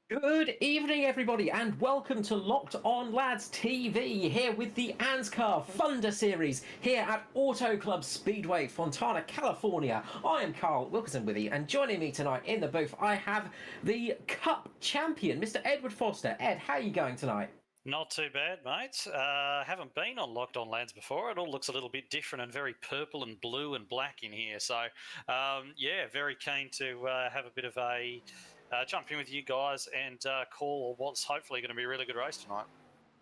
Good evening, everybody, and welcome to Locked On Lads TV, here with the ANZCAR Thunder Series, here at Autoclub Speedway, Fontana, California. I am Carl Wilkinson with you, and joining me tonight in the booth, I have the Cup champion, Mr. Edward Foster. Ed, how are you going tonight? Not too bad, mate. Haven't been on Locked On Lads before. It all looks a little bit different and very purple and blue and black in here. So, yeah, very keen to have a bit of a jump in with you guys and call what's hopefully going to be a really good race tonight.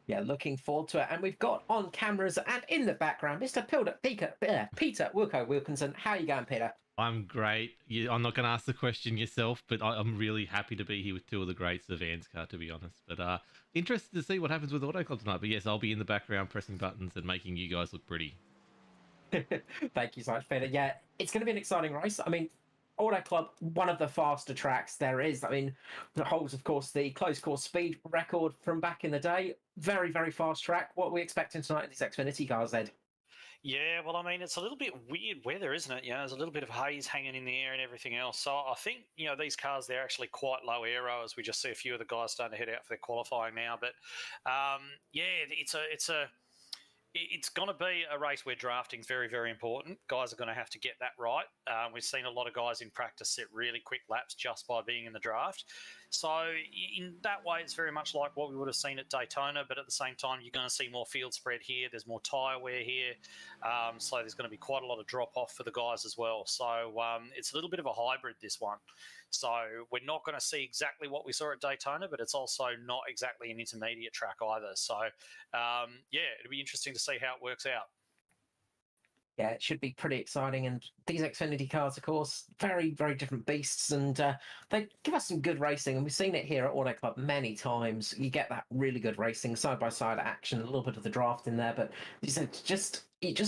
Yeah, looking forward to it. And we've got on cameras and in the background, Mr. Peter Wilkinson. How are you going, Peter? I'm great. I'm not going to ask the question yourself, but I'm really happy to be here with two of the greats of ANZCAR, to be honest. But interested to see what happens with Autoclub tonight. But yes, I'll be in the background pressing buttons and making you guys look pretty. Thank you so much, Peter. Yeah, it's going to be an exciting race. I mean, Autoclub, one of the faster tracks there is. I mean, it holds, of course, the close course speed record from back in the day. Very, very fast track. What are we expecting tonight in these Xfinity cars, Ed? Yeah, well, I mean, it's a little bit weird weather, isn't it? There's a little bit of haze hanging in the air and everything else. So I think, these cars, they're actually quite low aero, as we just see a few of the guys starting to head out for their qualifying now. But, it's going to be a race where drafting's very, very important. Guys are going to have to get that right. We've seen a lot of guys in practice set really quick laps just by being in the draft. So in that way, it's very much like what we would have seen at Daytona, but at the same time, you're going to see more field spread here. There's more tyre wear here. So there's going to be quite a lot of drop-off for the guys as well. So it's a little bit of a hybrid, this one. So we're not going to see exactly what we saw at Daytona, but it's also not exactly an intermediate track either. So, it'll be interesting to see how it works out. Yeah, it should be pretty exciting. And these Xfinity cars, of course, very, very different beasts. And they give us some good racing. And we've seen it here at Auto Club many times. You get that really good racing, side-by-side action, a little bit of the draft in there. But you just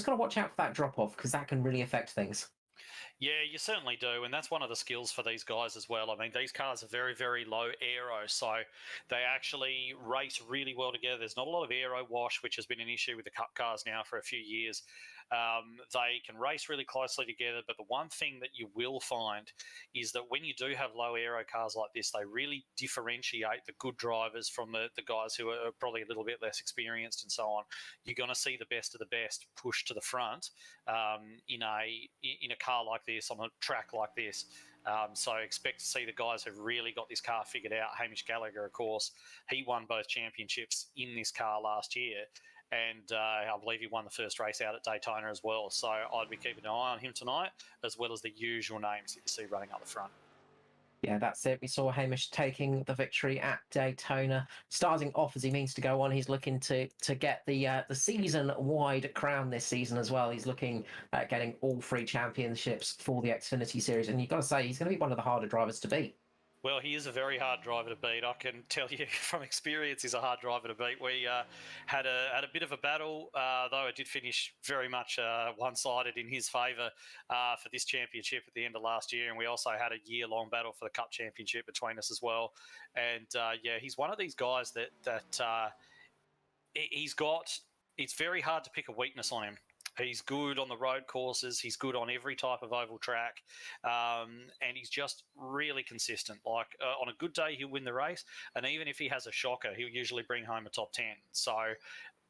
got to watch out for that drop-off because that can really affect things. Yeah, you certainly do, and that's one of the skills for these guys as well. I mean, these cars are very, very low aero, so they actually race really well together. There's not a lot of aero wash, which has been an issue with the Cup cars now for a few years. They can race really closely together, but the one thing that you will find is that when you do have low aero cars like this, they really differentiate the good drivers from the guys who are probably a little bit less experienced and so on. You're going to see the best of the best push to the front in a car like this, on a track like this. So expect to see the guys who've really got this car figured out. Hamish Gallagher, of course, he won both championships in this car last year. And I believe he won the first race out at Daytona as well. So I'd be keeping an eye on him tonight, as well as the usual names that you see running up the front. Yeah, that's it. We saw Hamish taking the victory at Daytona, starting off as he means to go on. He's looking to get the season-wide crown this season as well. He's looking at getting all three championships for the Xfinity Series, and you've got to say he's going to be one of the harder drivers to beat. Well, he is a very hard driver to beat. I can tell you from experience, he's a hard driver to beat. We had a bit of a battle, though it did finish very much one-sided in his favour for this championship at the end of last year. And we also had a year-long battle for the Cup Championship between us as well. And, he's one of these guys that he's got... It's very hard to pick a weakness on him. He's good on the road courses. He's good on every type of oval track. And he's just really consistent. Like on a good day, he'll win the race. And even if he has a shocker, he'll usually bring home a top 10. So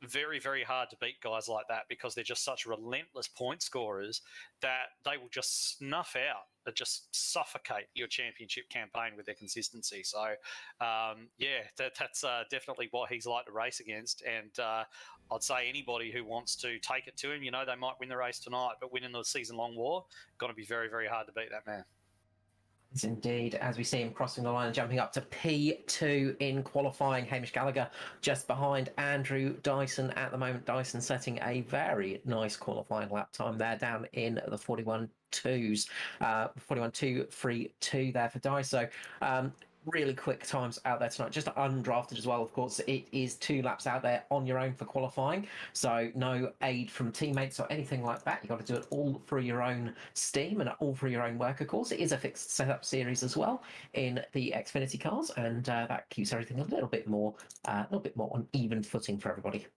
very, very hard to beat guys like that because they're just such relentless point scorers that they will just snuff out, just suffocate your championship campaign with their consistency. So, that's definitely what he's like to race against. And I'd say anybody who wants to take it to him, they might win the race tonight, but winning the season-long war, going to be very, very hard to beat that man. It's indeed, as we see him crossing the line and jumping up to P2 in qualifying. Hamish Gallagher just behind Andrew Dyson at the moment. Dyson setting a very nice qualifying lap time there down in the 41.2s. 41.232 there for Dyson. Really quick times out there tonight, just undrafted as well. Of course, it is 2 laps out there on your own for qualifying, so no aid from teammates or anything like that. You've got to do it all through your own steam and all through your own work. Of course, it is a fixed setup series as well in the Xfinity cars, and that keeps everything a little bit more on even footing for everybody.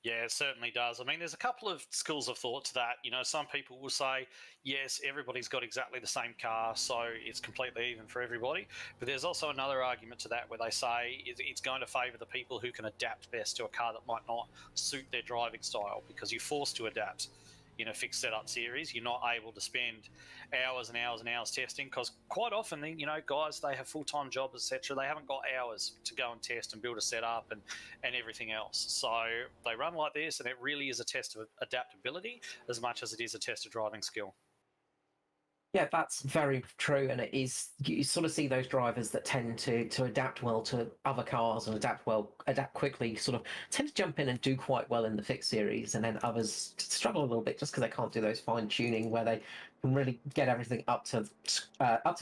Yeah, it certainly does. I mean, there's a couple of schools of thought to that. You know, some people will say, yes, everybody's got exactly the same car, so it's completely even for everybody. But there's also another argument to that where they say it's going to favour the people who can adapt best to a car that might not suit their driving style, because you're forced to adapt in a fixed setup series. You're not able to spend hours and hours and hours testing, because quite often, you know, guys, they have full-time jobs, etc. They haven't got hours to go and test and build a setup and everything else. So they run like this, and it really is a test of adaptability as much as it is a test of driving skill. Yeah, that's very true, and it is. You sort of see those drivers that tend to adapt well to other cars and adapt quickly. Sort of tend to jump in and do quite well in the fixed series, and then others struggle a little bit just because they can't do those fine tuning where they can really get everything up to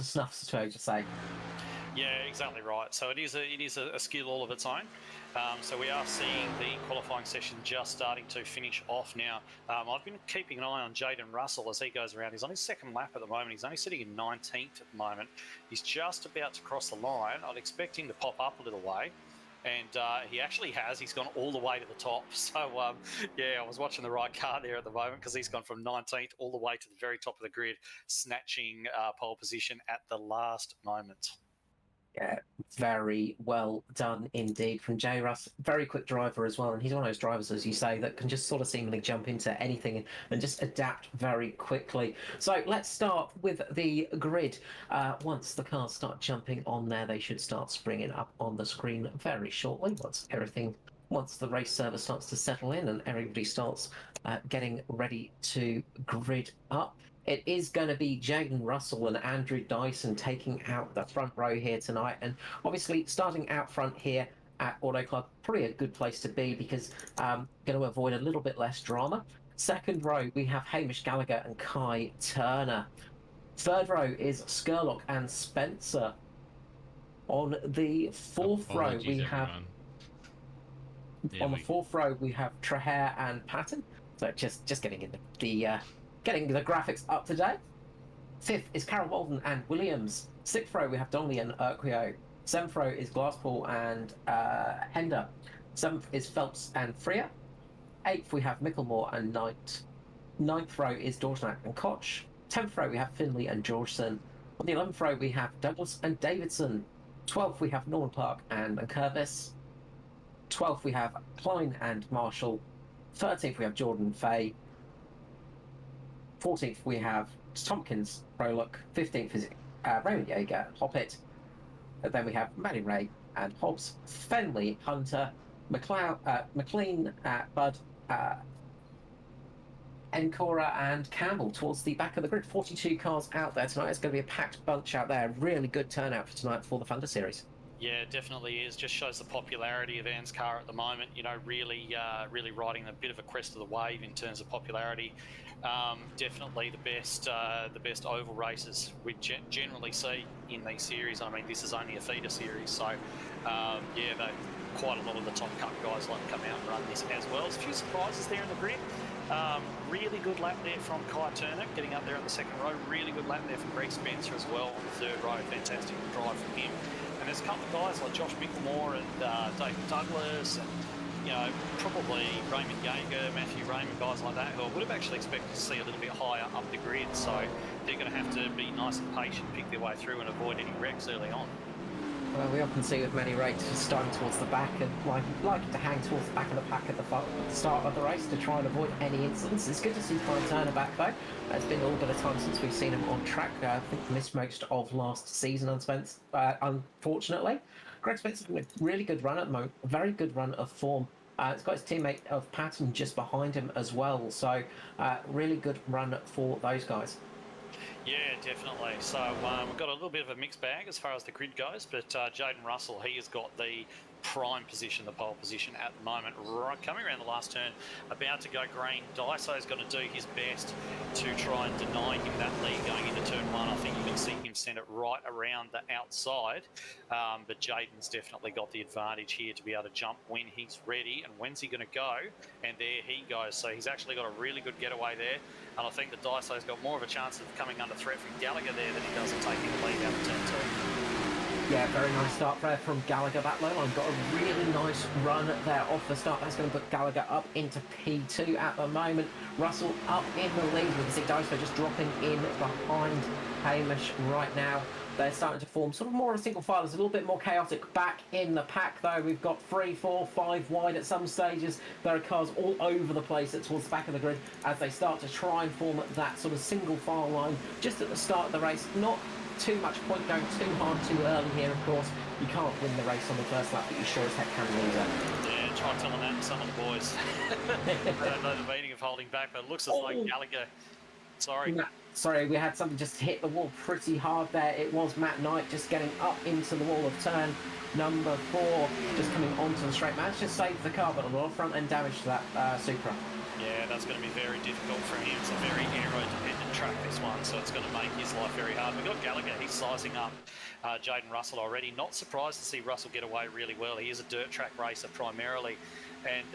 snuff, so to say. Yeah, exactly right. So it is a skill all of its own. So we are seeing the qualifying session just starting to finish off now. I've been keeping an eye on Jaden Russell as he goes around. He's on his second lap at the moment. He's only sitting in 19th at the moment. He's just about to cross the line. I'd expect him to pop up a little way. And he actually has. He's gone all the way to the top. So, yeah, I was watching the right car there at the moment, because he's gone from 19th all the way to the very top of the grid, snatching pole position at the last moment. Yeah, very well done indeed from J. Russ. Very quick driver as well, and he's one of those drivers, as you say, that can just sort of seemingly jump into anything and just adapt very quickly. So let's start with the grid. Once the cars start jumping on there, they should start springing up on the screen very shortly. Once the race server starts to settle in and everybody starts getting ready to grid up. It is going to be Jaden Russell and Andrew Dyson taking out the front row here tonight. And obviously, starting out front here at Auto Club, probably a good place to be, because going to avoid a little bit less drama. Second row, we have Hamish Gallagher and Kai Turner. Third row is Skurlock and Spencer. On the fourth row, we have... On the fourth row, we have Traher and Patton. So just getting in getting the graphics up to date. Fifth is Carol Walden and Williams. Sixth row, we have Donnelly and Urquio. Seventh row is Glasspool and Hender. Seventh is Phelps and Freer. Eighth, we have Micklemore and Knight. Ninth row is Dorshnak and Koch. 10th row, we have Finley and Georgeson. On the 11th row, we have Douglas and Davidson. 12th, we have Norman Clark and Curvis. 12th, we have Klein and Marshall. 13th, we have Jordan Fay. 14th, we have Tompkins, Prolock. 15th is Raymond Yeager, Hoppit. And then we have Matty Ray and Hobbs, Fenley, Hunter, McLean, Bud, Encora and Campbell towards the back of the grid. 42 cars out there tonight. It's going to be a packed bunch out there. Really good turnout for tonight for the Thunder Series. Yeah, it definitely is. Just shows the popularity of ANZCAR at the moment. You know, really riding a bit of a crest of the wave in terms of popularity. Definitely the best oval races we generally see in these series. I mean, this is only a feeder series, so yeah, quite a lot of the top cut guys like to come out and run this as well. There's a few surprises there in the grid. Really good lap there from Kai Turner, getting up there in the second row. Really good lap there from Greg Spencer as well on the third row. Fantastic drive from him. And there's a couple of guys like Josh Micklemore and David Douglas and, you know, probably Raymond Yeager, Matthew Raymond, guys like that, who I would have actually expected to see a little bit higher up the grid. So they're going to have to be nice and patient, pick their way through and avoid any wrecks early on. Well, we often see with many races starting towards the back and like to hang towards the back of the pack at the start of the race to try and avoid any incidents. It's good to see Kai Turner back though. It's been a little bit of time since we've seen him on track. I think missed most of last season, unfortunately. Greg Spencer's been a really good run at the moment, a very good run of form. It's got his teammate of Patton just behind him as well, so really good run for those guys. Yeah, definitely. So we've got a little bit of a mixed bag as far as the grid goes, but Jaden Russell, he has got the prime position, the pole position at the moment, right coming around the last turn, about to go green. Daiso's got to do his best to try and deny him that lead going into turn one. I think you can see him send it right around the outside, but Jaden's definitely got the advantage here to be able to jump when he's ready. And when's he going to go? And there he goes. So he's actually got a really good getaway there. And I think that Daiso's got more of a chance of coming under threat from Gallagher there than he does of taking the lead out of turn two. Yeah, very nice start there from Gallagher. That low line got a really nice run there off the start. That's going to put Gallagher up into P2 at the moment. Russell up in the lead with Zigdaiso just dropping in behind Hamish right now. They're starting to form sort of more of a single file. There's a little bit more chaotic back in the pack, though. We've got 3, 4, 5 wide at some stages. There are cars all over the place towards the back of the grid as they start to try and form that sort of single file line just at the start of the race. Not too much point going too hard too early here, of course. You can't win the race on the first lap, but you sure as heck can lose it. Yeah, try telling that to some of the boys. They don't know the meaning of holding back, but it looks as though Gallagher... Sorry, we had something just hit the wall pretty hard there. It was Matt Knight just getting up into the wall of turn number 4, just coming onto the straight. Managed to save the car, but a lot of front end damage to that Supra. Yeah, that's going to be very difficult for him. It's a very aero-dependent track, this one, so it's going to make his life very hard. We've got Gallagher, he's sizing up Jaden Russell already. Not surprised to see Russell get away really well. He is a dirt track racer primarily, and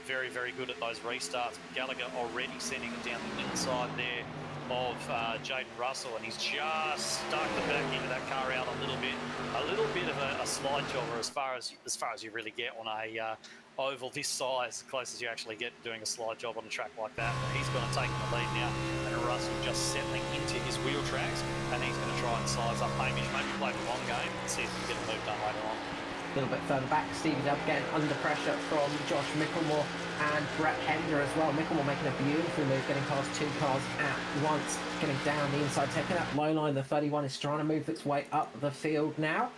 very, very good at those restarts. Gallagher already sending it down the inside there of Jaden Russell, and he's just stuck the back end of that car out a little bit of a slide jobber as far as you really get on a oval this size, as close as you actually get doing a slide job on a track like that. But he's going to take the lead now, and Russell just settling into his wheel tracks, and he's going to try and size up Hamish, maybe play the long game and see if he can get a move done later on. A little bit further back, Stevie Dub getting under pressure from Josh Micklemore and Brett Hender as well. Micklemore making a beautiful move, getting past 2 cars at once, getting down the inside, taking that low line. The 31 is trying to move its way up the field now.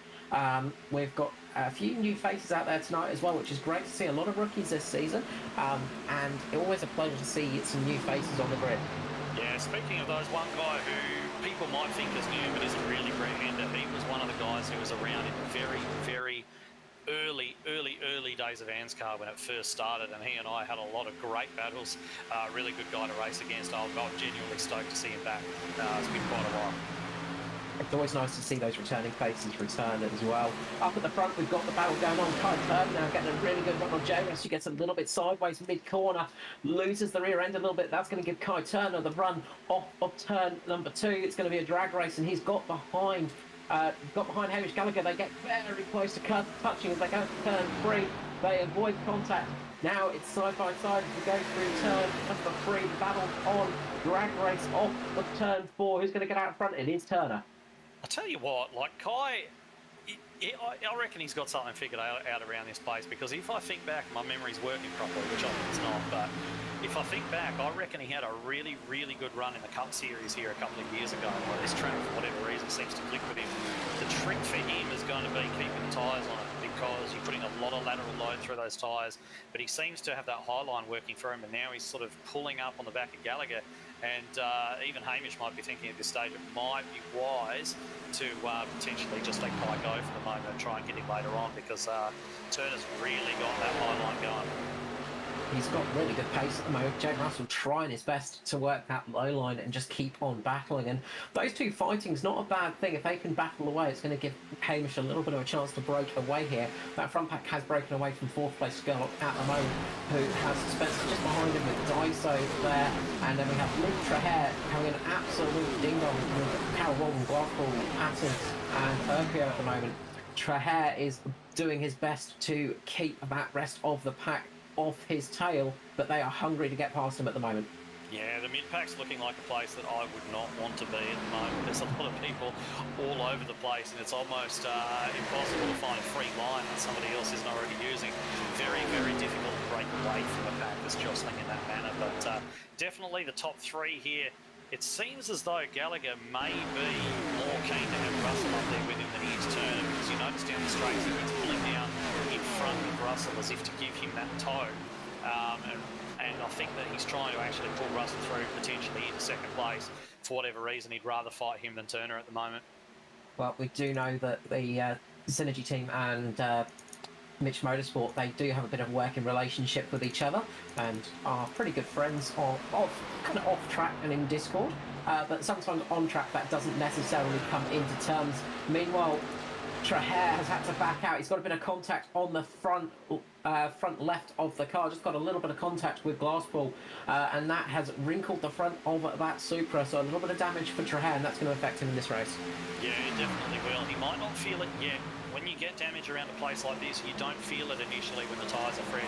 We've got a few new faces out there tonight as well, which is great to see. A lot of rookies this season, and always a pleasure to see some new faces on the grid. Yeah, speaking of those, one guy who people might think is new but isn't really Brett Hender, he was one of the guys who was around in the very, very early days of ANZCAR when it first started, and he and I had a lot of great battles. Really good guy to race against. I'm genuinely stoked to see him back. It's been quite a while. It's always nice to see those returning faces return as well. Up at the front, we've got the battle going on. Kai Turner now getting a really good run on Jonas. He gets a little bit sideways mid-corner, loses the rear end a little bit. That's going to give Kai Turner the run off of turn number 2. It's going to be a drag race, and he's got behind Hamish Gallagher. They get very close to touching as they go to turn 3. They avoid contact. Now it's side by side as we go through turn number 3. The battle on, drag race off of turn 4. Who's going to get out front? It is Turner. I tell you what, like Kai, I reckon he's got something figured out around this place, because if I think back, my memory's working properly, which I think it's not, but if I think back, I reckon he had a really, really good run in the Cup Series here a couple of years ago. Well, this track, for whatever reason, seems to click with him. The trick for him is going to be keeping the tyres on it, because you're putting a lot of lateral load through those tyres, but he seems to have that high line working for him, and now he's sort of pulling up on the back of Gallagher. And even Hamish might be thinking at this stage it might be wise to potentially just let Kai go for the moment and try and get him later on, because Turner's really got that high line going. He's got really good pace at the moment. Jaden Russell trying his best to work that low line and just keep on battling. And those two fighting's not a bad thing. If they can battle away, it's going to give Hamish a little bit of a chance to break away here. That front pack has broken away from 4th place Skurlock at the moment, who has Spencer just behind him with Daiso there. And then we have Luke Traher having an absolute ding-dong with Carol Walden, Glasgow, Patton and Urquio at the moment. Traher is doing his best to keep that rest of the pack off his tail, but they are hungry to get past him at the moment. Yeah, the mid-pack's looking like a place that I would not want to be at the moment. There's a lot of people all over the place, and it's almost impossible to find a free line that somebody else isn't already using. Very, very difficult to break away from a pack that's jostling in that manner, but definitely the top 3 here. It seems as though Gallagher may be more keen to have Russell up there with him than he is Turner, because you notice down the straight he keeps pulling down in front of Russell as if to give him that toe. And I think that he's trying to actually pull Russell through potentially into 2nd place. For whatever reason, he'd rather fight him than Turner at the moment. Well, we do know that the Synergy team and Mitch Motorsport, they do have a bit of a working relationship with each other and are pretty good friends kind of off track and in Discord, but sometimes on track that doesn't necessarily come into terms. Meanwhile, Traher has had to back out. He's got a bit of contact on the front front left of the car, just got a little bit of contact with Glasspool, and that has wrinkled the front of that Supra, so a little bit of damage for Trahan, and that's going to affect him in this race. Yeah, it definitely will. He might not feel it yet. When you get damage around a place like this, you don't feel it initially when the tyres are fresh.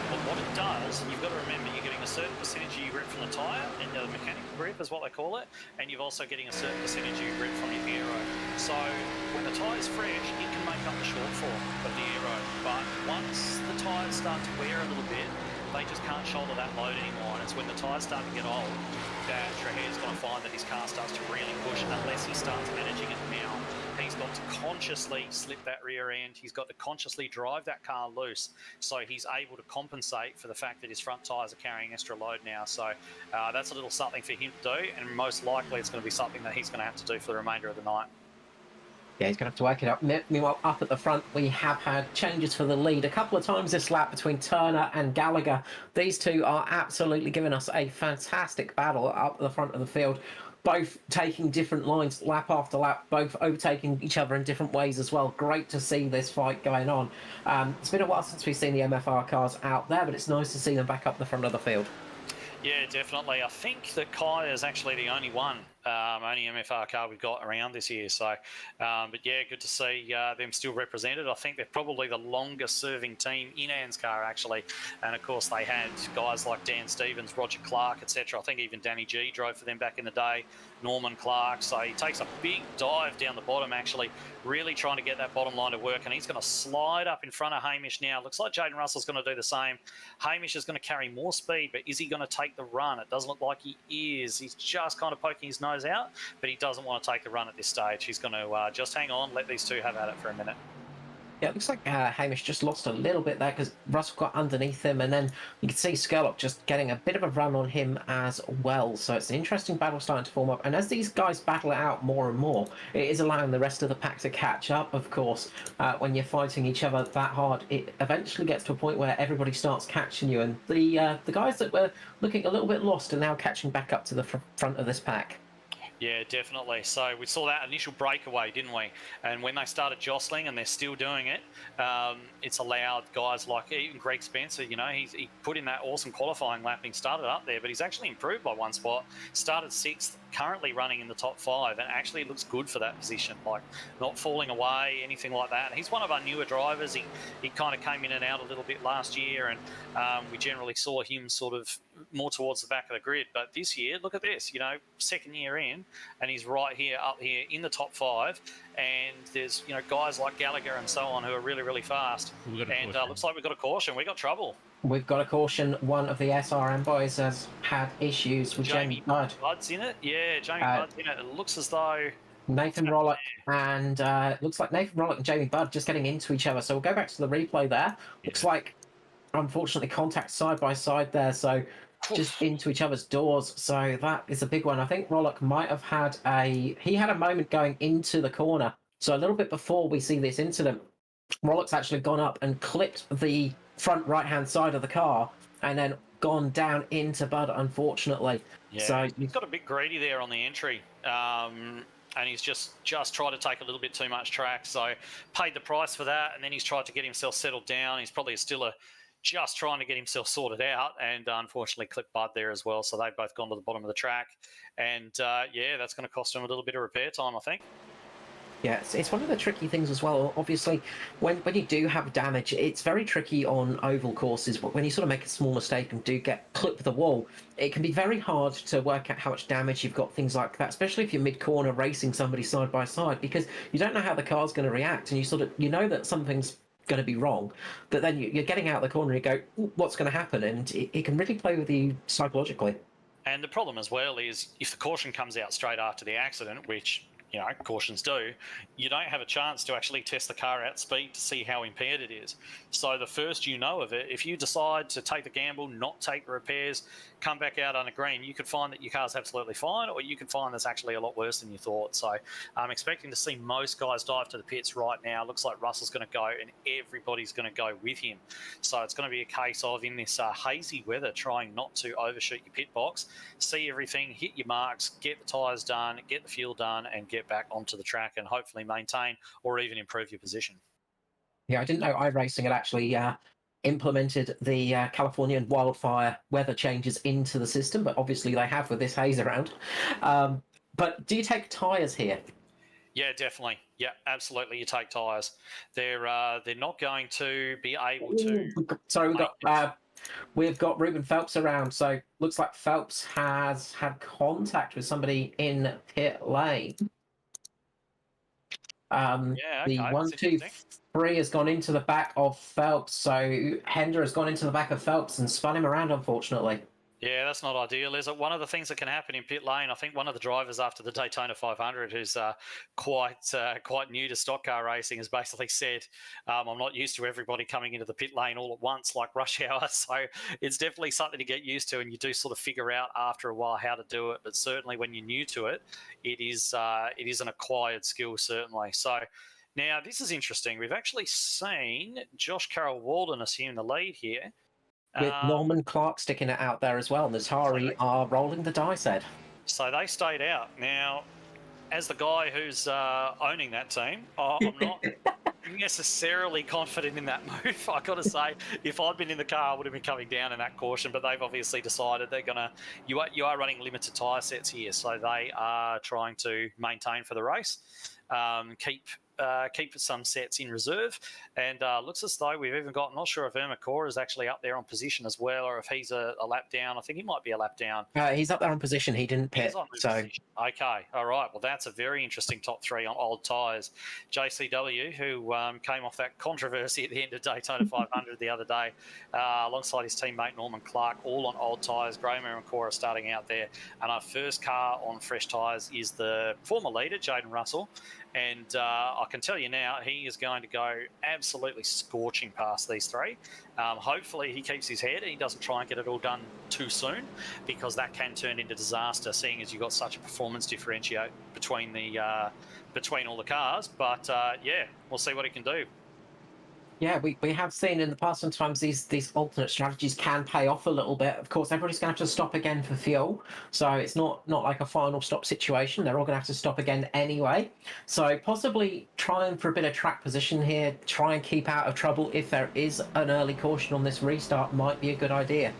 But what it does, you've got to remember, you're getting a certain percentage of your grip from the tyre, and the mechanical grip is what they call it, and you're also getting a certain percentage of your grip from your aero. So when the tyre's fresh, it can make up the shortfall of the aero. But once the tyres start to wear a little bit, they just can't shoulder that load anymore, and it's when the tyres start to get old that Trahan's going to find that his car starts to really push unless he starts managing it now. He's got to consciously slip that rear end. He's got to consciously drive that car loose so he's able to compensate for the fact that his front tyres are carrying extra load now. So that's a little something for him to do, and most likely it's going to be something that he's going to have to do for the remainder of the night. Yeah, he's going to have to work it out. Meanwhile, up at the front, we have had changes for the lead a couple of times this lap between Turner and Gallagher. These two are absolutely giving us a fantastic battle up at the front of the field, both taking different lines lap after lap, both overtaking each other in different ways as well. Great to see this fight going on. It's been a while since we've seen the MFR cars out there, but it's nice to see them back up the front of the field. Yeah, definitely. I think that Kai is actually the only one, only MFR car we've got around this year. So, but yeah, good to see them still represented. I think they're probably the longest serving team in ANZCAR, actually. And of course, they had guys like Dan Stevens, Roger Clark, etc. I think even Danny G drove for them back in the day, Norman Clark. So he takes a big dive down the bottom, actually, really trying to get that bottom line to work. And he's going to slide up in front of Hamish now. Looks like Jaden Russell's going to do the same. Hamish is going to carry more speed, but is he going to take the run? It doesn't look like he is. He's just kind of poking his nose out, but he doesn't want to take the run at this stage. He's going to just hang on, let these two have at it for a minute. Yeah, it looks like Hamish just lost a little bit there because Russell got underneath him, and then you can see Skurlock just getting a bit of a run on him as well. So it's an interesting battle starting to form up. And as these guys battle it out more and more, it is allowing the rest of the pack to catch up, of course. When you're fighting each other that hard, it eventually gets to a point where everybody starts catching you. And the guys that were looking a little bit lost are now catching back up to the front of this pack. Yeah, definitely. So we saw that initial breakaway, didn't we? And when they started jostling, and they're still doing it, it's allowed guys like even Greg Spencer, you know, he put in that awesome qualifying lap and he started up there, but he's actually improved by one spot, started sixth, currently running in the top five, and actually looks good for that position, like not falling away, anything like that. And he's one of our newer drivers. He kind of came in and out a little bit last year, and we generally saw him sort of more towards the back of the grid. But this year, look at this, you know, second year in, and he's right here, up here in the top five. And there's, you know, guys like Gallagher and so on who are really, really fast. And looks like we've got a caution. We've got trouble. We've got a caution. One of the SRM boys has had issues with Jamie Budd. Budd's in it? Yeah, Jamie Budd's in it. It looks as though Nathan Rollock and looks like Nathan Rollock and Jamie Budd just getting into each other. So we'll go back to the replay there. Yeah. Looks like, unfortunately, contact side by side there. So just into each other's doors. So that is a big one. I think Rollock might have had he had a moment going into the corner. So a little bit before we see this incident, Rollock's actually gone up and clipped the front right-hand side of the car and then gone down into Bud, unfortunately. Yeah, so he's got a bit greedy there on the entry. And he's just tried to take a little bit too much track. So paid the price for that, and then he's tried to get himself settled down. He's probably still just trying to get himself sorted out, and unfortunately clipped Bud there as well. So they've both gone to the bottom of the track. And, yeah, that's going to cost him a little bit of repair time, I think. Yeah, it's one of the tricky things as well. Obviously, when you do have damage, it's very tricky on oval courses. When you sort of make a small mistake and do get clipped the wall, it can be very hard to work out how much damage you've got, things like that, especially if you're mid-corner racing somebody side by side, because you don't know how the car's going to react, and you know that something's going to be wrong, but then you're getting out of the corner and you go, what's going to happen? And it can really play with you psychologically. And the problem as well is if the caution comes out straight after the accident, which, you know, cautions do, you don't have a chance to actually test the car at speed to see how impaired it is. So the first you know of it, if you decide to take the gamble, not take the repairs, come back out on a green, you could find that your car's absolutely fine, or you could find that's actually a lot worse than you thought. So I'm expecting to see most guys dive to the pits right now. Looks like Russell's going to go, and everybody's going to go with him. So it's going to be a case of, in this hazy weather, trying not to overshoot your pit box, see everything, hit your marks, get the tyres done, get the fuel done, and get back onto the track and hopefully maintain or even improve your position. Yeah, I didn't know iRacing had actually implemented the Californian wildfire weather changes into the system, but obviously they have with this haze around. But do you take tyres here? Yeah, definitely. Yeah, absolutely. You take tyres. They're not going to be able to. Sorry, we've got Ruben Phelps around. So looks like Phelps has had contact with somebody in pit lane. Yeah, okay. The 1, 2, 3 has gone into the back of Phelps. So Hender has gone into the back of Phelps and spun him around, unfortunately. Yeah, that's not ideal, is it? One of the things that can happen in pit lane, I think one of the drivers after the Daytona 500, who's quite new to stock car racing, has basically said, I'm not used to everybody coming into the pit lane all at once like rush hour. So it's definitely something to get used to, and you do sort of figure out after a while how to do it. But certainly when you're new to it, it is an acquired skill, certainly. So now this is interesting. We've actually seen Josh Carroll Walden assume the lead here. With Norman Clark sticking it out there as well. Natari are rolling the dice, Ed. So they stayed out. Now, as the guy who's owning that team, I'm not necessarily confident in that move. I got to say, if I'd been in the car, I would have been coming down in that caution. But they've obviously decided they're gonna. You are running limited tyre sets here, so they are trying to maintain for the race. Keep some sets in reserve, and looks as though we've even got, not sure if ANZCAR is actually up there on position as well, or if he's a lap down. I think he might be a lap down. He's up there on position. He didn't pit. Okay, all right. Well, that's a very interesting top three on old tyres. JCW, who came off that controversy at the end of Daytona 500 the other day, alongside his teammate Norman Clark, all on old tyres. Graham and Cora starting out there, and our first car on fresh tyres is the former leader, Jaden Russell. And I can tell you now, he is going to go absolutely scorching past these three. Hopefully he keeps his head and he doesn't try and get it all done too soon, because that can turn into disaster, seeing as you've got such a performance differentiate between all the cars. But yeah, we'll see what he can do. Yeah, we have seen in the past sometimes these alternate strategies can pay off a little bit. Of course, everybody's going to have to stop again for fuel, so it's not like a final stop situation. They're all going to have to stop again anyway. So possibly trying for a bit of track position here, try and keep out of trouble if there is an early caution on this restart might be a good idea.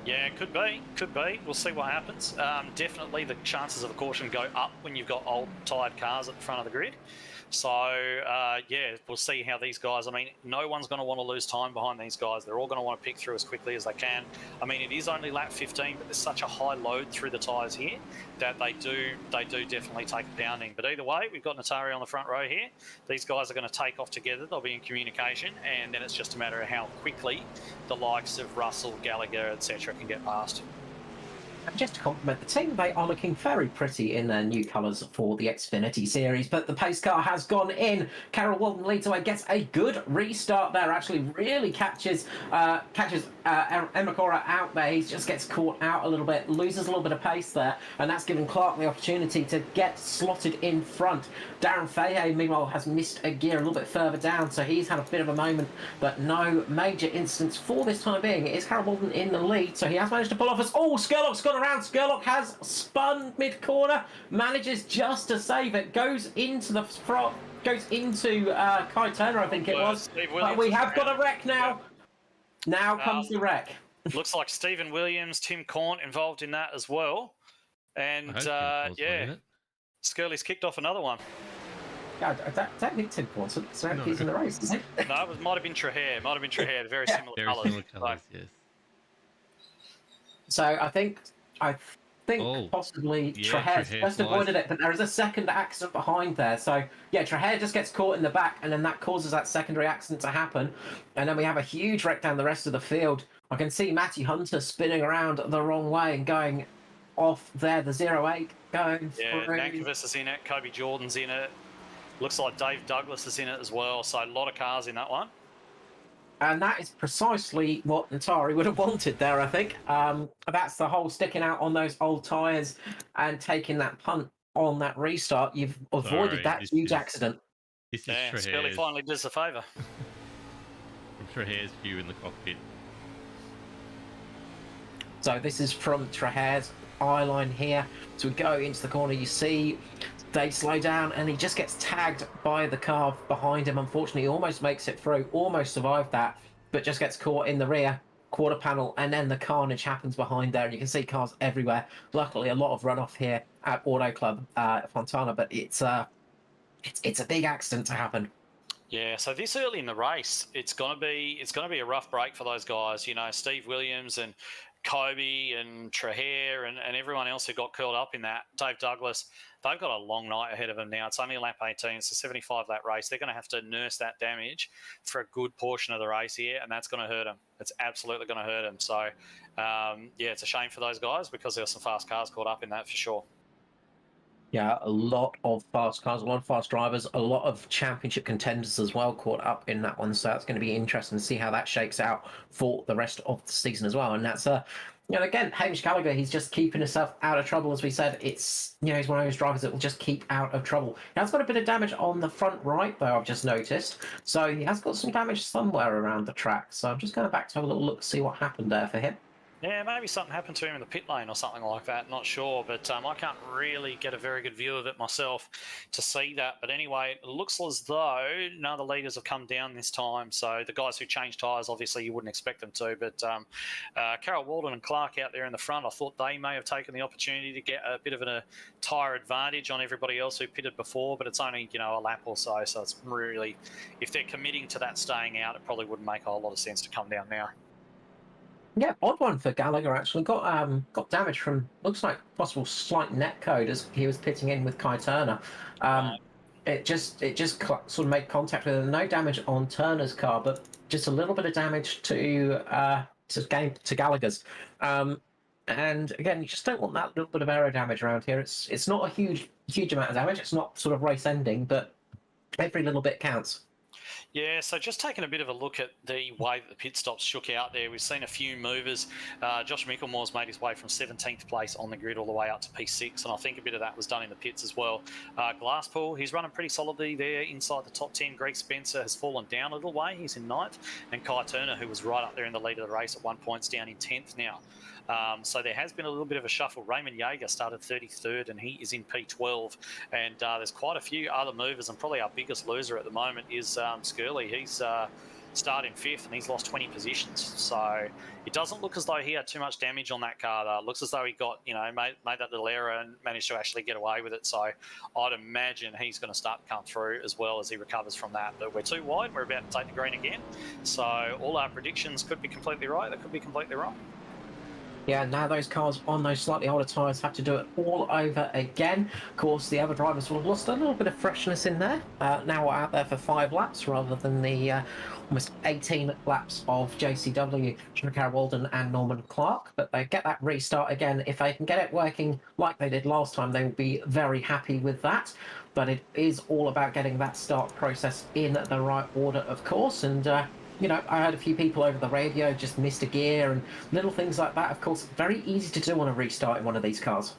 Yeah, could be. We'll see what happens. Definitely the chances of a caution go up when you've got old tired cars at the front of the grid. So, yeah, we'll see how these guys... I mean, no one's going to want to lose time behind these guys. They're all going to want to pick through as quickly as they can. I mean, it is only lap 15, but there's such a high load through the tyres here that they do definitely take a pounding. But either way, we've got Natari on the front row here. These guys are going to take off together. They'll be in communication, and then it's just a matter of how quickly the likes of Russell, Gallagher, etc. can get past. And just to compliment the team, they are looking very pretty in their new colours for the Xfinity series. But the pace car has gone in. Carroll Walden leads away, gets a good restart there. Actually, really catches Emakora out there. He just gets caught out a little bit, loses a little bit of pace there, and that's given Clark the opportunity to get slotted in front. Darren Fahey, meanwhile, has missed a gear a little bit further down, so he's had a bit of a moment, but no major incidents for this time being. It is Carroll Walden in the lead, so he has managed to pull off as... Oh, Skurlock's gone around. Skurlock has spun mid-corner, manages just to save it, goes into the front, goes into Kai Turner, I think it was. But we have got a wreck now. Yeah. Now comes the wreck. Looks like Stephen Williams, Tim Cornt involved in that as well. And yeah, Skirley's kicked off another one. Yeah, I don't think Tim Cornt's in the race, is he? No, it might have been Trahair. Very similar colours. Yes. So I think possibly Trahair's just avoided it, but there is a second accident behind there. So yeah, Trahair just gets caught in the back, and then that causes that secondary accident to happen. And then we have a huge wreck down the rest of the field. I can see Matty Hunter spinning around the wrong way and going off there. The 08 going through. Nankovich is in it. Kobe Jordan's in it. Looks like Dave Douglas is in it as well. So a lot of cars in that one. And that is precisely what Natari would have wanted there, I think. That's the whole sticking out on those old tyres and taking that punt on that restart. You've avoided that huge accident. Scully finally does a favour. From Trahair's view in the cockpit. So this is from Trahair's eye line here. So we go into the corner, you see they slow down and he just gets tagged by the car behind him. Unfortunately, he almost makes it through, almost survived that. but just gets caught in the rear quarter panel, and then the carnage happens behind there. And you can see cars everywhere. Luckily, a lot of runoff here at Auto Club Fontana, but it's a big accident to happen. Yeah, so this early in the race, it's gonna be a rough break for those guys. Steve Williams and Kobe and Trahere and everyone else who got curled up in that. Dave Douglas, they've got a long night ahead of them now. It's only lap 18. It's a 75 lap race. They're going to have to nurse that damage for a good portion of the race here, and that's going to hurt them. It's absolutely going to hurt them. So, it's a shame for those guys because there were some fast cars caught up in that for sure. Yeah, a lot of fast cars, a lot of fast drivers, a lot of championship contenders as well caught up in that one. So that's going to be interesting to see how that shakes out for the rest of the season as well. And that's again, Hamish Gallagher, he's just keeping himself out of trouble. As we said, he's one of those drivers that will just keep out of trouble. He has got a bit of damage on the front right, though, I've just noticed. So he has got some damage somewhere around the track. So I'm just going back to have a little look, see what happened there for him. Yeah, maybe something happened to him in the pit lane or something like that. Not sure, but I can't really get a very good view of it myself to see that. But anyway, it looks as though none of the leaders have come down this time. So the guys who changed tyres, obviously you wouldn't expect them to. But Carol Walden and Clark out there in the front, I thought they may have taken the opportunity to get a bit of a tyre advantage on everybody else who pitted before. But it's only, a lap or so. So it's really, if they're committing to that staying out, it probably wouldn't make a whole lot of sense to come down now. Yeah, odd one for Gallagher actually. Got damage from, looks like possible slight net code as he was pitting in with Kai Turner. It just sort of made contact with him. No damage on Turner's car, but just a little bit of damage to Gallagher's. And again, you just don't want that little bit of aero damage around here. It's not a huge amount of damage. It's not sort of race ending, but every little bit counts. Yeah, so just taking a bit of a look at the way that the pit stops shook out there, we've seen a few movers. Josh Micklemore's made his way from 17th place on the grid all the way up to P6, and I think a bit of that was done in the pits as well. Glasspool, he's running pretty solidly there inside the top 10. Greg Spencer has fallen down a little way. He's in 9th. And Kai Turner, who was right up there in the lead of the race at one point, is down in 10th now. So there has been a little bit of a shuffle. Raymond Yeager started 33rd and he is in P12. And there's quite a few other movers, and probably our biggest loser at the moment is Skirley. He's started in 5th and he's lost 20 positions. So it doesn't look as though he had too much damage on that car, though. It looks as though he got, made that little error and managed to actually get away with it. So I'd imagine he's going to start to come through as well as he recovers from that. But we're too wide. We're about to take the green again. So all our predictions could be completely right. They could be completely wrong. Yeah, now those cars on those slightly older tyres have to do it all over again. Of course, the other drivers will have lost a little bit of freshness in there. Now we're out there for 5 laps rather than the almost 18 laps of JCW, Carol Walden and Norman Clark. But they get that restart again. If they can get it working like they did last time, they will be very happy with that. But it is all about getting that start process in the right order, of course. And I heard a few people over the radio just missed a gear and little things like that. Of course, very easy to do on a restart in one of these cars.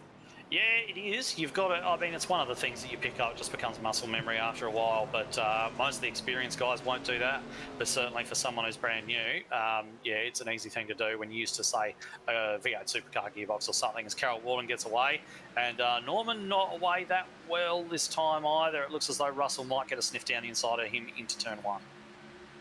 Yeah, it is. You've got to, it's one of the things that you pick up. It just becomes muscle memory after a while. But most of the experienced guys won't do that. But certainly for someone who's brand new, it's an easy thing to do when you used to, say, a V8 supercar gearbox or something, as Carol Walden gets away. And Norman not away that well this time either. It looks as though Russell might get a sniff down inside of him into turn 1.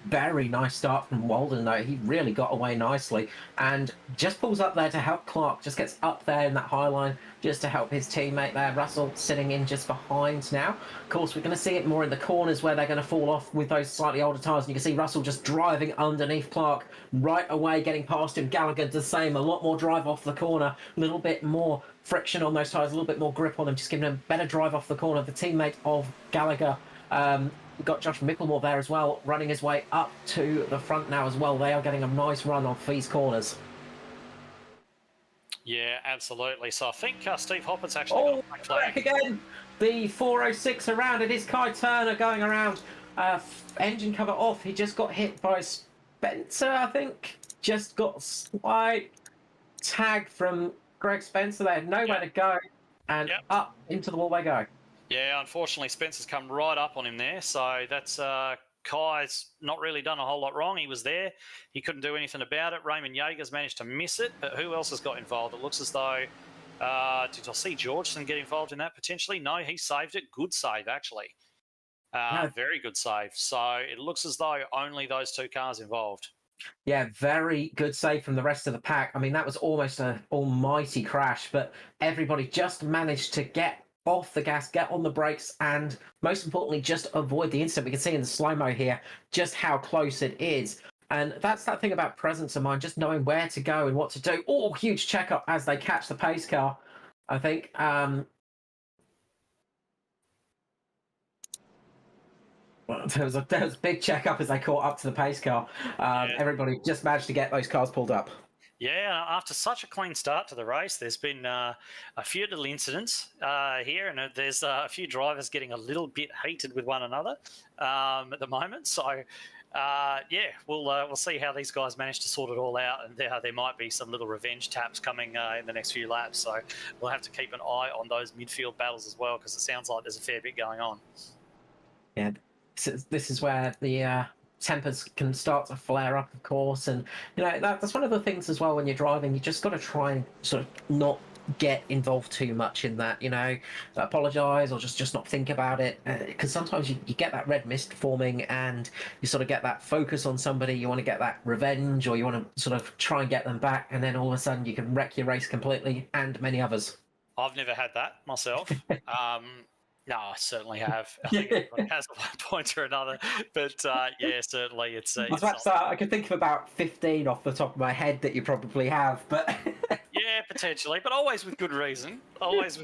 Very nice start from Walden, though. He really got away nicely and just pulls up there to help Clark. Just gets up there in that high line just to help his teammate there. Russell sitting in just behind now. Of course, we're going to see it more in the corners where they're going to fall off with those slightly older tyres. And you can see Russell just driving underneath Clark right away, getting past him. Gallagher does the same. A lot more drive off the corner. A little bit more friction on those tyres. A little bit more grip on them. Just giving them better drive off the corner. The teammate of Gallagher, we've got Josh Micklemore there as well, running his way up to the front now as well. They are getting a nice run off these corners. Yeah, absolutely. So I think Steve Hoppett's actually got a flag again. The 406 around. It is Kai Turner going around. Engine cover off. He just got hit by Spencer, I think. Just got a slight tag from Greg Spencer. They had nowhere to go. And up into the wall they go. Yeah, unfortunately, Spencer's come right up on him there. So that's Kai's not really done a whole lot wrong. He was there. He couldn't do anything about it. Raymond Yeager's managed to miss it. But who else has got involved? It looks as though, did I see Georgeson get involved in that potentially? No, he saved it. Good save, actually. Very good save. So it looks as though only those 2 cars involved. Yeah, very good save from the rest of the pack. I mean, that was almost an almighty crash, but everybody just managed to get off the gas, get on the brakes, and most importantly, just avoid the incident. We can see in the slow-mo here just how close it is. And that's that thing about presence of mind, just knowing where to go and what to do. Oh, huge checkup as they catch the pace car, I think. Well, there was a big checkup as they caught up to the pace car. Everybody just managed to get those cars pulled up. Yeah, after such a clean start to the race, there's been a few little incidents here, and there's a few drivers getting a little bit heated with one another at the moment. So, we'll see how these guys manage to sort it all out, and there might be some little revenge taps coming in the next few laps. So we'll have to keep an eye on those midfield battles as well, because it sounds like there's a fair bit going on. Yeah, this is where the tempers can start to flare up, of course, and that's one of the things as well when you're driving. You just got to try and sort of not get involved too much in that. Apologize or just not think about it, because sometimes you get that red mist forming, and you sort of get that focus on somebody. You want to get that revenge, or you want to sort of try and get them back, and then all of a sudden you can wreck your race completely, and many others. I've never had that myself. No, I certainly have. I think everybody has at one point or another. But yeah, certainly it's. I can think of about 15 off the top of my head that you probably have, but yeah, potentially, but always with good reason. Always